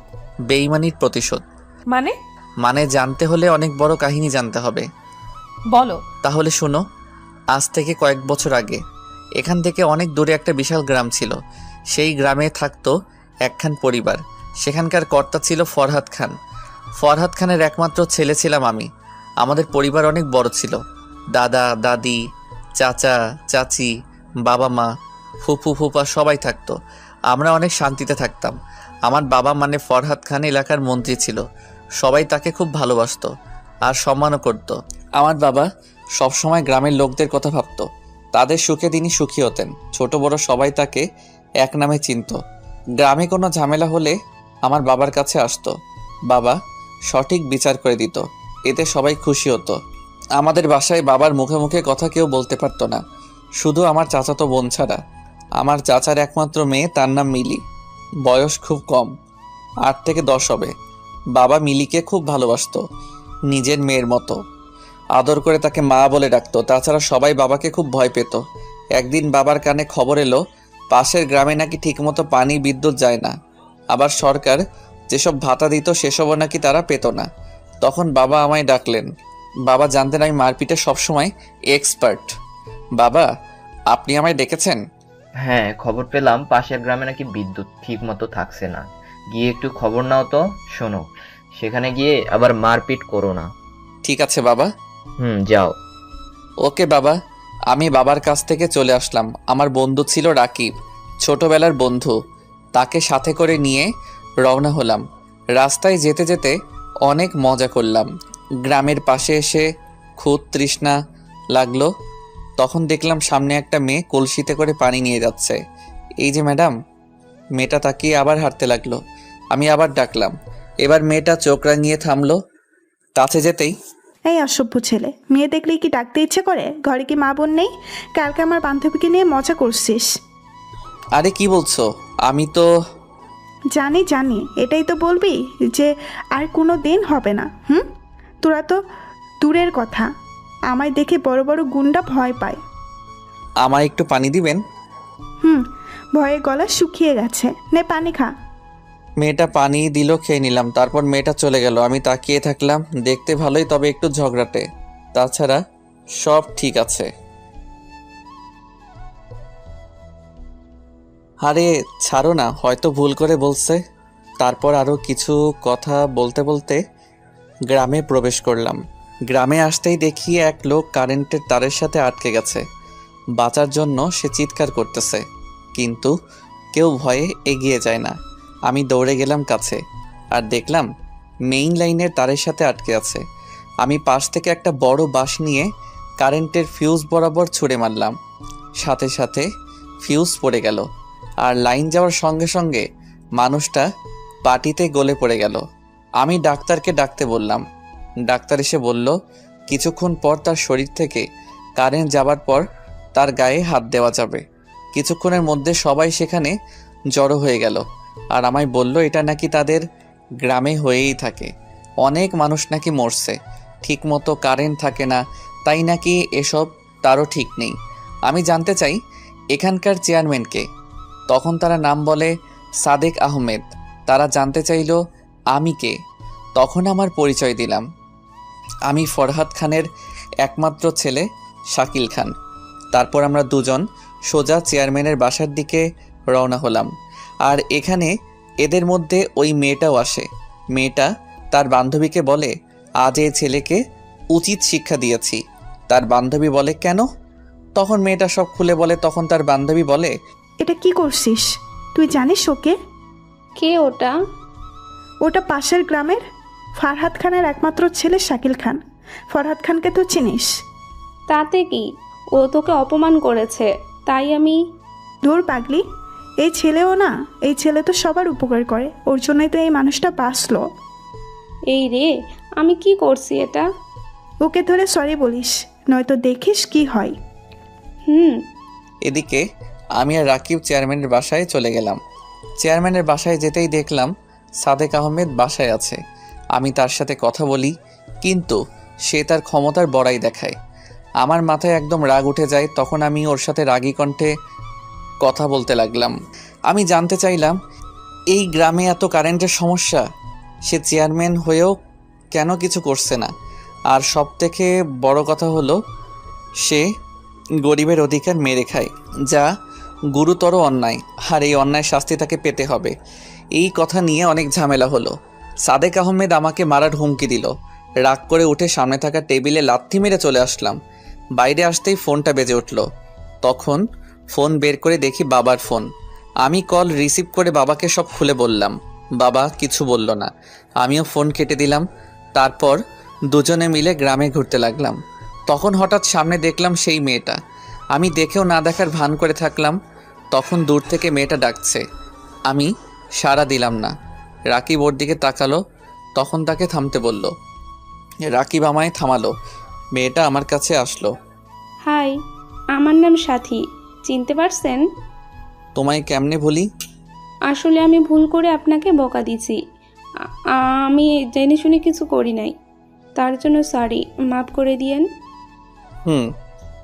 বেইমানির প্রতিশোধ। মানে? মানে জানতে হলে অনেক বড় কাহিনী জানতে হবে। বলো। তাহলে শোনো। আজ থেকে কয়েক বছর আগে এখান থেকে অনেক দূরে একটা বিশাল গ্রাম ছিল। সেই গ্রামে থাকতো একখান পরিবার। সেখানকার কর্তা ছিল ফরহাদ খান। ফরহাদ খানের একমাত্র ছেলে ছিলাম আমি। আমাদের পরিবার অনেক বড় ছিল। দাদা দাদি, চাচা চাচি, বাবা মা, ফুফু ফুফা সবাই থাকতো। আমরা অনেক শান্তিতে থাকতাম। আমার বাবা মানে ফরহাদ খান এলাকার মন্ত্রী ছিল। সবাই তাকে খুব ভালোবাসতো আর সম্মানও করত। আমার বাবা সবসময় গ্রামের লোকদের কথা ভাবত, তাদের সুখে তিনি সুখী হতেন। ছোট বড় সবাই তাকে এক নামে চিনত। গ্রামে কোনো ঝামেলা হলে আমার বাবার কাছে আসতো। বাবা সঠিক বিচার করে দিত, এতে সবাই খুশি হতো। আমাদের বাসায় বাবার মুখে মুখে কথা কেউ বলতে পারতো না, শুধু আমার চাচাতো বোন ছাড়া। আমার চাচার একমাত্র মেয়ে, তার নাম মিলি। বয়স খুব কম, 8 থেকে 10 হবে। বাবা মিলিকে খুব ভালোবাসতো, নিজের মেয়ের মতো আদর করে তাকে মা বলে ডাকতো। তাছাড়া সবাই বাবাকে খুব ভয় পেত। একদিন বাবার কানে খবর এলো পাশের গ্রামে নাকি ঠিকমতো পানি বিদ্যুৎ যায় না, আবার সরকার যেসব ভাতা দিত সেসবও নাকি তারা পেত না। তখন বাবা আমায় ডাকলেন। বাবা জানতেন আমি মারপিটে সবসময় এক্সপার্ট। বাবা, আপনি আমায় ডেকেছেন? হ্যাঁ, খবর পেলাম পাশের গ্রামে নাকি বিদ্যুৎ ঠিক মতো থাকছে না। গিয়ে একটু খবর নাও তো। শোনো, সেখানে গিয়ে আবার মারপিট করো না। ঠিক আছে বাবা। যাও। ওকে বাবা। আমি বাবার কাছ থেকে চলে আসলাম। আমার বন্ধু ছিল রাকিব, ছোটবেলার বন্ধু। তাকে সাথে করে নিয়ে রওনা হলাম। রাস্তায় যেতে যেতে অনেক মজা করলাম। গ্রামের পাশে এসে খুব তৃষ্ণা লাগলো। তখন দেখলাম সামনে একটা মেয়ে কলসিতে করে পানি নিয়ে যাচ্ছে। এই যে ম্যাডাম। মেয়েটা তাকিয়ে আবার হাঁটতে লাগলো। আমি আবার ডাকলাম। এবার মেয়েটা চোখ রাঙিয়ে থামলো। কাছে যেতেই, এই অসভ্য ছেলে, মেয়ে দেখলেই কি ডাকতে ইচ্ছে করে? ঘরে কি মা বোন নেই? কালকে আমার বান্ধবীকে নিয়ে মজা করছিস। আরে কি বলছো? আমি তো জানি জানি, এটাই তো বলবি যে আর কোনো দিন হবে না? তোরা তো দূরের কথা, আমায় দেখে বড় বড় গুন্ডা ভয় পায়। আমায় একটু পানি দিবেন? ভয়ে গলা শুকিয়ে গেছে, নে পানি খা। মেয়েটা পানি দিল, খেয়ে নিলাম। তারপর মেয়েটা চলে গেল। আমি তাকিয়ে থাকলাম। দেখতে ভালোই, তবে একটু ঝগড়াটে। তাছাড়া সব ঠিক আছে। আরে ছাড়ো না, হয়তো ভুল করে বলছে। তারপর আরও কিছু কথা বলতে বলতে গ্রামে প্রবেশ করলাম। গ্রামে আসতেই দেখি এক লোক কারেন্টের তারের সাথে আটকে গেছে। বাঁচার জন্য সে চিৎকার করতেছে, কিন্তু কেউ ভয়ে এগিয়ে যায় না। আমি দৌড়ে গেলাম কাছে আর দেখলাম মেইন লাইনের তারের সাথে আটকে আছে। আমি পাশ থেকে একটা বড় বাঁশ নিয়ে কারেন্টের ফিউজ বরাবর ছুঁড়ে মারলাম। সাথে সাথে ফিউজ পড়ে গেল আর লাইন যাওয়ার সঙ্গে সঙ্গে মানুষটা পাটিতে গলে পড়ে গেল। আমি ডাক্তারকে ডাকতে বললাম। ডাক্তার এসে বলল কিছুক্ষণ পর তার শরীর থেকে কারেন্ট যাবার পর তার গায়ে হাত দেওয়া যাবে। কিছুক্ষণের মধ্যে সবাই সেখানে জড়ো হয়ে গেল আর আমায় বলল এটা নাকি তাদের গ্রামে হয়েই থাকে। অনেক মানুষ নাকি মরছে, ঠিক মতো কারেন্ট থাকে না, তাই নাকি এসব তারও ঠিক নেই। আমি জানতে চাই এখানকার চেয়ারম্যানকে। তখন তারা নাম বলে সাদেক আহমেদ। তারা জানতে চাইল আমি কে। তখন আমার পরিচয় দিলাম। আমি ফরহাদ খানের একমাত্র ছেলে শাকিল খান। তারপর আমরা দুজন সোজা চেয়ারম্যানের বাসার দিকে রওনা হলাম। আর এখানে এদের মধ্যে ওই মেয়েটাও আসে। মেয়েটা তার বান্ধবীকে বলে, আজ এই ছেলেকে উচিত শিক্ষা দিয়েছি। তার বান্ধবী বলে, কেন? তখন মেয়েটা সব খুলে বলে। তখন তার বান্ধবী বলে, এটা কি করছিস? তুই জানিস ওকে? কে ওটা? ওটা পাশের গ্রামের ফারহাদ খানের একমাত্র ছেলে শাকিল খান। ফরহাদ খানকে তো চিনিস? তাতে কি, ও তোকে অপমান করেছে তাই আমি। দূর পাগলি, এই ছেলেও না, এই ছেলে তো সবার উপকার করে, ওর জন্যই তো এই মানুষটা বাঁচলো। এই রে, আমি কি করছি এটা? ওকে ধরে সরি বলিস, নয়তো দেখিস কি হয়। এদিকে আমি আর রাকিব চেয়ারম্যানের বাসায় চলে গেলাম। চেয়ারম্যানের বাসায় যেতেই দেখলাম সাদেক আহমেদ বাসায় আছে। আমি তার সাথে কথা বলি, কিন্তু সে তার ক্ষমতার বড়াই দেখায়। আমার মাথায় একদম রাগ উঠে যায়। তখন আমি ওর সাথে রাগী কণ্ঠে কথা বলতে লাগলাম। আমি জানতে চাইলাম, এই গ্রামে এত কারেন্টের সমস্যা, সে চেয়ারম্যান হয়েও কেন কিছু করছে না? আর সব থেকে বড় কথা হলো, সে গরিবের অধিকার মেরে খায়, যা গুরুতর অন্যায়। আর এই অন্যায় শাস্তি তাকে পেতে হবে। এই কথা নিয়ে অনেক ঝামেলা হলো। সাদেক আহমেদ আমাকে মারার হুমকি দিল। রাগ করে উঠে সামনে থাকা টেবিলে লাথি মেরে চলে আসলাম। বাইরে আসতেই ফোনটা বেজে উঠল। তখন ফোন বের করে দেখি বাবার ফোন। আমি কল রিসিভ করে বাবাকে সব খুলে বললাম। বাবা কিছু বলল না। আমিও ফোন কেটে দিলাম। তারপর দুজনে মিলে গ্রামে ঘুরতে লাগলাম। তখন হঠাৎ সামনে দেখলাম সেই মেয়েটা। আমি দেখেও না দেখার ভান করে থাকলাম। তখন দূর থেকে মেয়েটা ডাকছে। আমি সাড়া দিলাম না। রাকিব ওর দিকে তাকালো। তখন তাকে থামতে বলল। রাকিব আমায় থামালো। মেয়েটা আমার কাছে আসলো। হাই, আমার নাম সাথী, চিনতে পারছেন? তোমায় কেমনে বলি? আসলে আমি ভুল করে আপনাকে বকা দিছি। আমি জেনে শুনে কিছু করি নাই, তার জন্য সরি, মাফ করে দিয়েন।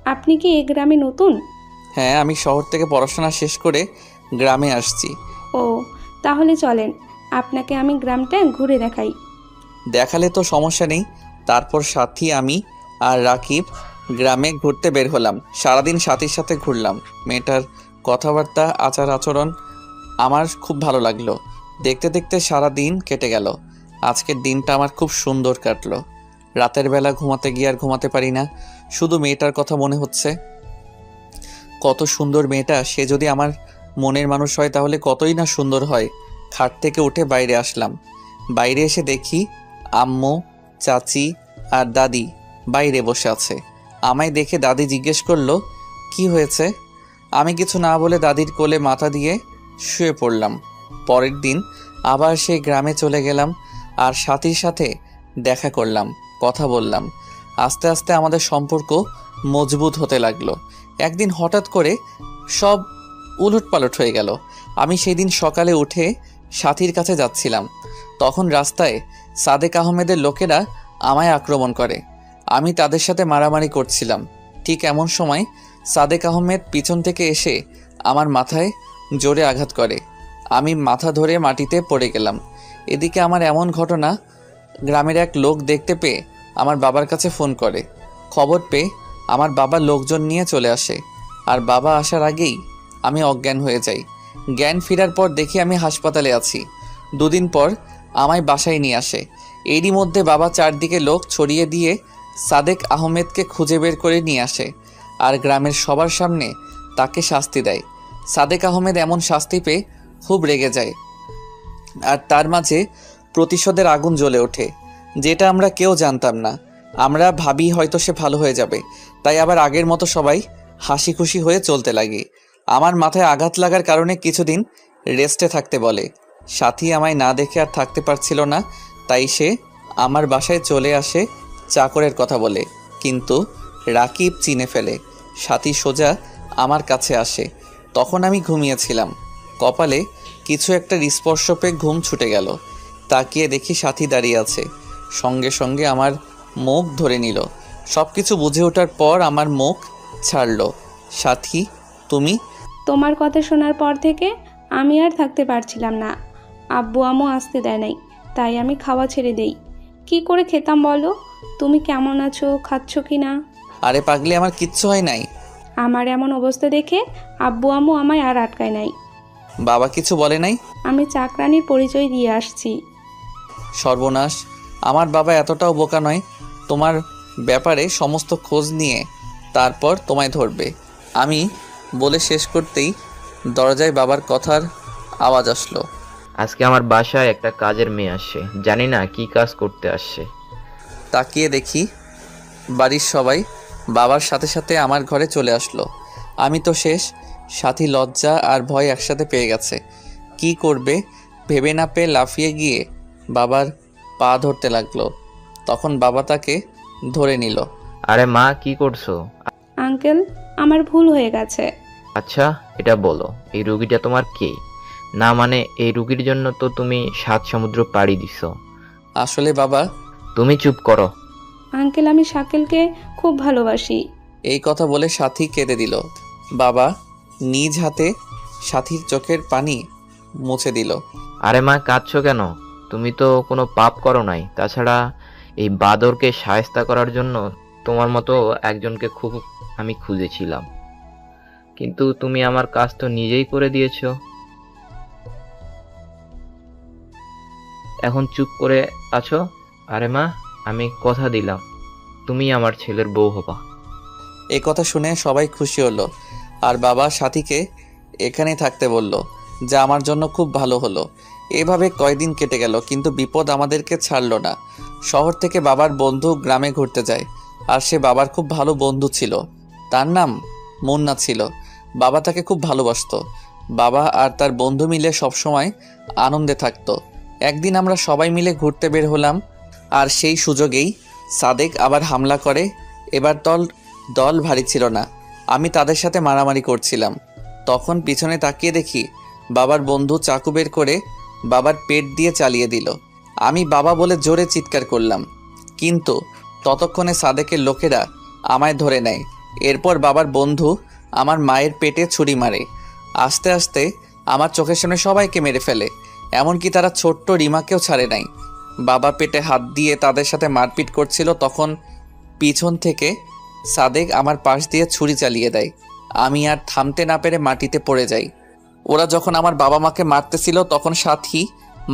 আপনি কি এই গ্রামে নতুন? হ্যাঁ, আমি শহর থেকে পড়াশোনা শেষ করে গ্রামে আসছি। ও, তাহলে চলেন, আপনাকে আমি গ্রামটা ঘুরে দেখাই। দেখালে তো সমস্যা নেই। তারপর সাথী, আমি আর রাকিব গ্রামে ঘুরতে বের হলাম। সারাদিন সাথীর সাথে ঘুরলাম। মেয়েটার কথাবার্তা, আচার আচরণ আমার খুব ভালো লাগলো। দেখতে দেখতে সারা দিন কেটে গেল। আজকের দিনটা আমার খুব সুন্দর কাটলো। রাতের বেলা ঘুমাতে গিয়ে আর ঘুমাতে পারি না, শুধু মেয়েটার কথা মনে হচ্ছে। কত সুন্দর মেয়েটা! সে যদি আমার মনের মানুষ হয় তাহলে কতই না সুন্দর হয়। খাট থেকে উঠে বাইরে আসলাম। বাইরে এসে দেখি আম্মু, চাচি আর দাদি বাইরে বসে আছে। আমায় দেখে দাদি জিজ্ঞেস করলো, কি হয়েছে? আমি কিছু না বলে দাদির কোলে মাথা দিয়ে শুয়ে পড়লাম। পরের দিন আবার সেই গ্রামে চলে গেলাম আর সাথীর সাথে দেখা করলাম, কথা বললাম। আস্তে আস্তে আমাদের সম্পর্ক মজবুত হতে লাগলো। একদিন হঠাৎ করে সব উলটপালট হয়ে গেল। আমি সেই দিন সকালে উঠে সাথীর কাছে যাচ্ছিলাম। তখন রাস্তায় সাদেক আহমেদের লোকেরা আমায় আক্রমণ করে। আমি তাদের সাথে মারামারি করছিলাম। ঠিক এমন সময় সাদেক আহমেদ পিছন থেকে এসে আমার মাথায় জোরে আঘাত করে। আমি মাথা ধরে মাটিতে পড়ে গেলাম। এদিকে আমার এমন ঘটনা গ্রামের এক লোক দেখতে পেয়ে আমার বাবার কাছে ফোন করে। খবর পেয়ে আমার বাবা লোকজন নিয়ে চলে আসে। আর বাবা আসার আগেই আমি অজ্ঞান হয়ে যাই। জ্ঞান ফেরার পর দেখি আমি হাসপাতালে আছি। দুদিন পর আমায় বাসায় নিয়ে আসে। এরই মধ্যে বাবা চারদিকে লোক ছড়িয়ে দিয়ে সাদেক আহমেদকে খুঁজে বের করে নিয়ে আসে আর গ্রামের সবার সামনে তাকে শাস্তি দেয়। সাদেক আহমেদ এমন শাস্তি পেয়ে খুব রেগে যায় আর তার মাঝে প্রতিশোধের আগুন জ্বলে ওঠে, যেটা আমরা কেউ জানতাম না। আমরা ভাবি হয়তো সে ভালো হয়ে যাবে, তাই আবার আগের মতো সবাই হাসি খুশি হয়ে চলতে লাগে। আমার মাথায় আঘাত লাগার কারণে কিছুদিন রেস্টে থাকতে বলে। সাথী আমায় না দেখে আর থাকতে পারছিল না, তাই সে আমার বাসায় চলে আসে চাকরের কথা বলে। কিন্তু রাকিব চিনে ফেলে। সাথী সোজা আমার কাছে আসে। তখন আমি ঘুমিয়েছিলাম। কপালে কিছু একটা স্পর্শ পেয়ে ঘুম ছুটে গেল। তাকিয়ে দেখি সাথী দাঁড়িয়ে আছে। সঙ্গে সঙ্গে আমার মুখ ধরে নিল। সব কিছু বুঝে ওঠার পর আমার মুখ ছাড়লো। সাথী, তুমি? তোমার কথা শোনার পর থেকে আমি আর থাকতে পারছিলাম না। আব্বু আম্মু আসতে দেয় নাই, তাই আমি খাওয়া ছেড়ে দেই। কি করে খেতাম বলো? তুমি কেমন আছো, খাচ্ছ কি না? আরে পাগলি, আমার কিচ্ছু হয় নাই। আমার এমন অবস্থা দেখে আব্বু আম্মু আমায় আর আটকায় নাই। বাবা কিছু বলে নাই? আমি চাকরানির পরিচয় দিয়ে আসছি। সর্বনাশ, আমার বাবা এতটাও বোকা নয়। তোমার ব্যাপারে সমস্ত খোঁজ নিয়ে তারপর তোমায় ধরবে। আমি বলে শেষ করতেই দরজায় বাবার কথার আওয়াজ আসলো। আজকে আমার বাসায় একটা কাজের মেয়ে আসছে, জানি না কি কাজ করতে আসছে। তাকিয়ে দেখি বাড়ির সবাই বাবার সাথে সাথে আমার ঘরে চলে আসলো। আমি তো শেষ। সাথী লজ্জা আর ভয় একসাথে পেয়ে গেছে। কি করবে ভেবে না পেয়ে লাফিয়ে গিয়ে বাবার পা ধরতে লাগলো। তখন বাবা তাকে ধরে নিল। আরে মা, কি করছো? আঙ্কেল, আমার ভুল হয়ে গেছে। আচ্ছা, এটা বলো, এই রুগীটা তোমার কে? না মানে এই রুগীর জন্য তো তুমি 7 সমুদ্র পাড়ি দিছো। আসলে বাবা, তুমি চুপ করো। আঙ্কেল, আমি শাকিলকে খুব ভালোবাসি। এই কথা বলে সাথী কেঁদে দিল। বাবা নিজ হাতে সাথীর চোখের পানি মুছে দিল। আরে মা, কাঁদছো কেন? তুমি তো কোনো পাপ করো নাই। তাছাড়া এই বাদরকে শায়েস্তা করার জন্য তোমার মতো একজনকে খুব আমি খুঁজেছিলাম, কিন্তু তুমি আমার কাজ তো নিজেই করে দিয়েছো। এখন চুপ করে আছো। আরে মা, আমি কথা দিলাম তুমি আমার ছেলের বউ হবা। এই কথা শুনে সবাই খুশি হলো। আর বাবা সাথীকে এখানেই থাকতে বলল, যা আমার জন্য খুব ভালো হলো। এভাবে কয়দিন কেটে গেল, কিন্তু বিপদ আমাদেরকে ছাড়লো না। শহর থেকে বাবার বন্ধু গ্রামে ঘুরতে যায়, আর সে বাবার খুব ভালো বন্ধু ছিল। তার নাম মুন্না ছিল। বাবা তাকে খুব ভালোবাসতো। বাবা আর তার বন্ধু মিলে সবসময় আনন্দে থাকতো। একদিন আমরা সবাই মিলে ঘুরতে বের হলাম, আর সেই সুযোগেই সাদেক আবার হামলা করে। এবার দল ভারী ছিল না। আমি তাদের সাথে মারামারি করছিলাম। তখন পিছনে তাকিয়ে দেখি বাবার বন্ধু চাকু বের করে বাবার পেট দিয়ে চালিয়ে দিল। আমি বাবা বলে জোরে চিৎকার করলাম, কিন্তু ততক্ষণে সাদেকের লোকেরা আমায় ধরে নেয়। এরপর বাবার বন্ধু আমার মায়ের পেটে ছুরি মারে। আস্তে আস্তে আমার চোখের সামনে সবাইকে মেরে ফেলে, এমনকি তারা ছোট্ট রিমাকেও ছাড়ে নাই। বাবা পেটে হাত দিয়ে তাদের সাথে মারপিট করছিল, তখন পিছন থেকে সাদেক আমার পাশ দিয়ে ছুরি চালিয়ে দেয়। আমি আর থামতে না পেরে মাটিতে পড়ে যাই। ওরা যখন আমার বাবা মাকে মারতেছিল, তখন সাথী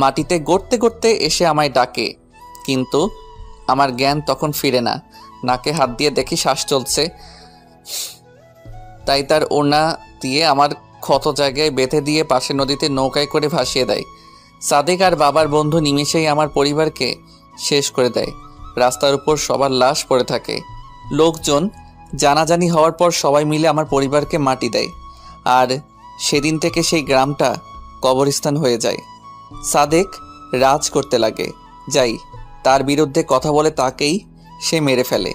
মাটিতে গড়তে গড়তে এসে আমায় ডাকে, কিন্তু আমার জ্ঞান তখন ফিরে না। নাকে হাত দিয়ে দেখি শ্বাস চলছে, তাই তার ওড়না দিয়ে আমার ক্ষত জায়গায় বেঁধে দিয়ে পাশে নদীতে নৌকায় করে ভাসিয়ে দেয়। সাদেক আর বাবার বন্ধু নিমেষেই আমার পরিবারকে শেষ করে দেয়। রাস্তার উপর সবার লাশ পড়ে থাকে। লোকজন জানাজানি হওয়ার পর সবাই মিলে আমার পরিবারকে মাটি দেয়, আর সেদিন থেকে সেই গ্রামটা কবরস্থান হয়ে যায়। সাদেক রাজ করতে লাগে, যাই তার বিরুদ্ধে কথা বলে তাকেই সে মেরে ফেলে।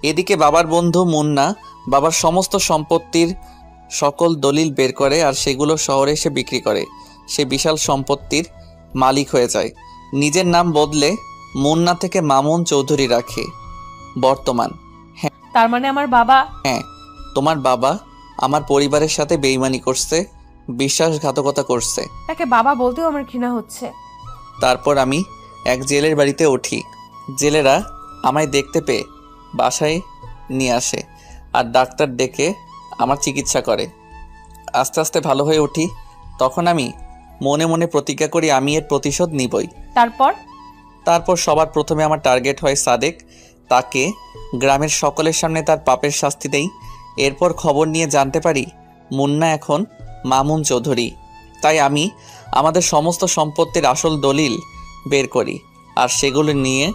এদিকে বাবার বন্ধু মুন্না বাবার সমস্ত সম্পত্তির সকল দলিল বের করে, আর সেগুলো শহরে এসে বিক্রি করে। সে বিশাল সম্পত্তির মালিক হয়ে যায়। নিজের নাম বদলে মুন্না থেকে মামুন চৌধুরী রাখে বর্তমান। তার মানে আমার বাবা? হ্যাঁ, তোমার বাবা আমার পরিবারের সাথে বেইমানি করছে, বিশ্বাসঘাতকতা করছে। তাকে বাবা বলতেও আমার ঘৃণা হচ্ছে। তারপর আমি এক জেলের বাড়িতে উঠি। জেলেরা আমায় দেখতে পেয়ে বাসায় নিয়ে আসে, আর ডাক্তার ডেকে আমার চিকিৎসা করে। আস্তে আস্তে ভালো হয়ে উঠি। তখন আমি মনে মনে প্রতিজ্ঞা করি আমি এর প্রতিশোধ নিবই। তারপর সবার প্রথমে আমার টার্গেট হয় সাদেক। তাকে গ্রামের সকলের সামনে তার পাপের শাস্তি দেই। এরপর খবর নিয়ে জানতে পারি মুন্না এখন মামুন চৌধুরী। তাই আমি আমাদের সমস্ত সম্পত্তির আসল দলিল বের করি, আর সেগুলো নিয়ে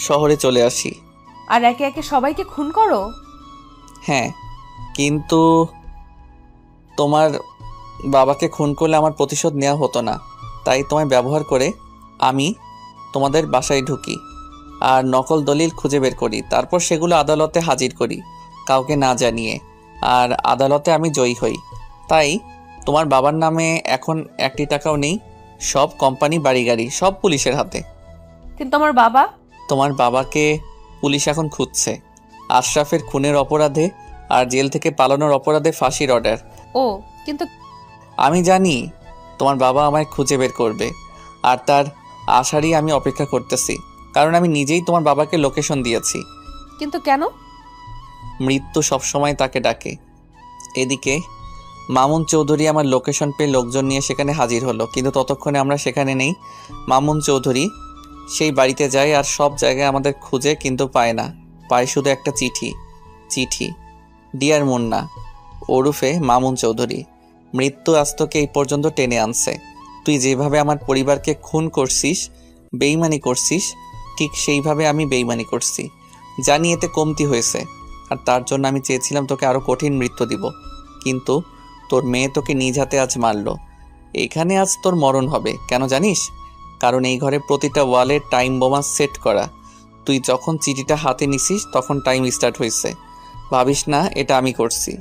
শহরে চলে আসি। আর একে একে সবাইকে খুন করো? হ্যাঁ, কিন্তু তোমার বাবাকে খুন করলে আমার প্রতিশোধ নেওয়া হতো না। তাই তোমায় ব্যবহার করে আমি তোমাদের বাসায় ঢুকি আর নকল দলিল খুঁজে বের করি। তারপর সেগুলো আদালতে হাজির করি, কাউকে না জানিয়ে। আর আদালতে আমি জয়ী হই। তাই তোমার বাবার নামে এখন 1 টাকাও নেই। সব কোম্পানি, বাড়ি গাড়ি সব পুলিশের হাতে। কিন্তু আমার বাবা? তোমার বাবাকে পুলিশ এখন খুঁজছে আশরাফের খুনের অপরাধে আর জেল থেকে পালানোর অপরাধে ফাঁসির অর্ডার। ও, কিন্তু আমি জানি তোমার বাবা আমায় খুঁজে বের করবে, আর তার আসারই আমি অপেক্ষা করতেছি, কারণ আমি নিজেই তোমার বাবাকে লোকেশন দিয়েছি। কিন্তু কেন? মৃত্যু সবসময় তাকে ডাকে। এদিকে মামুন চৌধুরী আমার লোকেশন পেয়ে লোকজন নিয়ে সেখানে হাজির হলো, কিন্তু ততক্ষণে আমরা সেখানে নেই। মামুন চৌধুরী সেই বাড়িতে যায় আর সব জায়গায় আমাদের খুঁজে, কিন্তু পায় না। পায় শুধু একটা চিঠি। ডিয়ার মুন্না ওরফে মামুন চৌধুরী, মৃত্যু আজ তোকে এই পর্যন্ত টেনে আনছে। তুই যেভাবে আমার পরিবারকে খুন করছিস, বেইমানি করছিস, ঠিক সেইভাবে আমি বেইমানি করছি। জানি এতে কমতি হয়েছে, আর তার জন্য আমি চেয়েছিলাম তোকে আরও কঠিন মৃত্যু দিব, কিন্তু তোর মেয়ে তোকে নিজ হাতে আজ মারল। এখানে আজ তোর মরণ হবে। কেন জানিস? কারণ এই ঘরে প্রতিটা ওয়ালে টাইম বোমা সেট করা। তুই যখন চিঠিটা হাতে নিছিস তখন টাইম স্টার্ট হয়েছে। ভাবিস না এটা আমি করছি,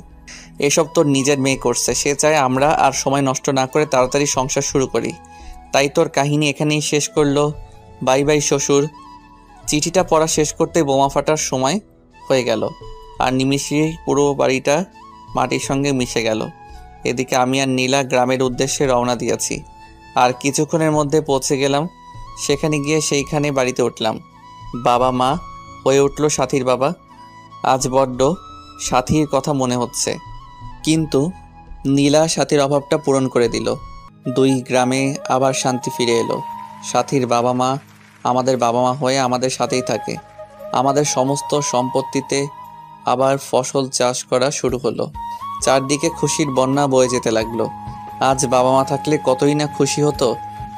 এসব তোর নিজের মেয়ে করছে। সে চায় আমরা আর সময় নষ্ট না করে তাড়াতাড়ি সংসার শুরু করি, তাই তোর কাহিনী এখানেই শেষ করলো। বাই বাই শ্বশুর। চিঠিটা পড়া শেষ করতে বোমা ফাটার সময় হয়ে গেল, আর নিমিষেই পুরো বাড়িটা মাটির সঙ্গে মিশে গেল। এদিকে আমি আর নীলা গ্রামের উদ্দেশ্যে রওনা দিয়েছি, আর কিছুক্ষণের মধ্যে পৌঁছে গেলাম। সেখানে গিয়ে সেইখানে বাড়িতে উঠলাম। বাবা মা হয়ে উঠল সাথীর বাবা। আজ বড্ড সাথীর কথা মনে হচ্ছে, কিন্তু নীলা সাথীর অভাবটা পূরণ করে দিল। দুই গ্রামে আবার শান্তি ফিরে এলো। সাথীর বাবা মা আমাদের বাবা মা হয়ে আমাদের সাথেই থাকে। আমাদের সমস্ত সম্পত্তিতে আবার ফসল চাষ করা শুরু হলো। চারদিকে খুশির বন্যা বয়ে যেতে লাগলো। আজ বাবা মা থাকলে কতই না খুশি হতো।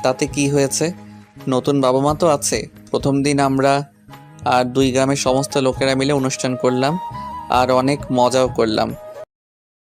তাতে কি হয়েছে, নতুন বাবা মা তো আছে। প্রথম দিন আমরা আর দুই গ্রামের সমস্ত লোকেরা মিলে অনুষ্ঠান করলাম, আর অনেক মজাও করলাম।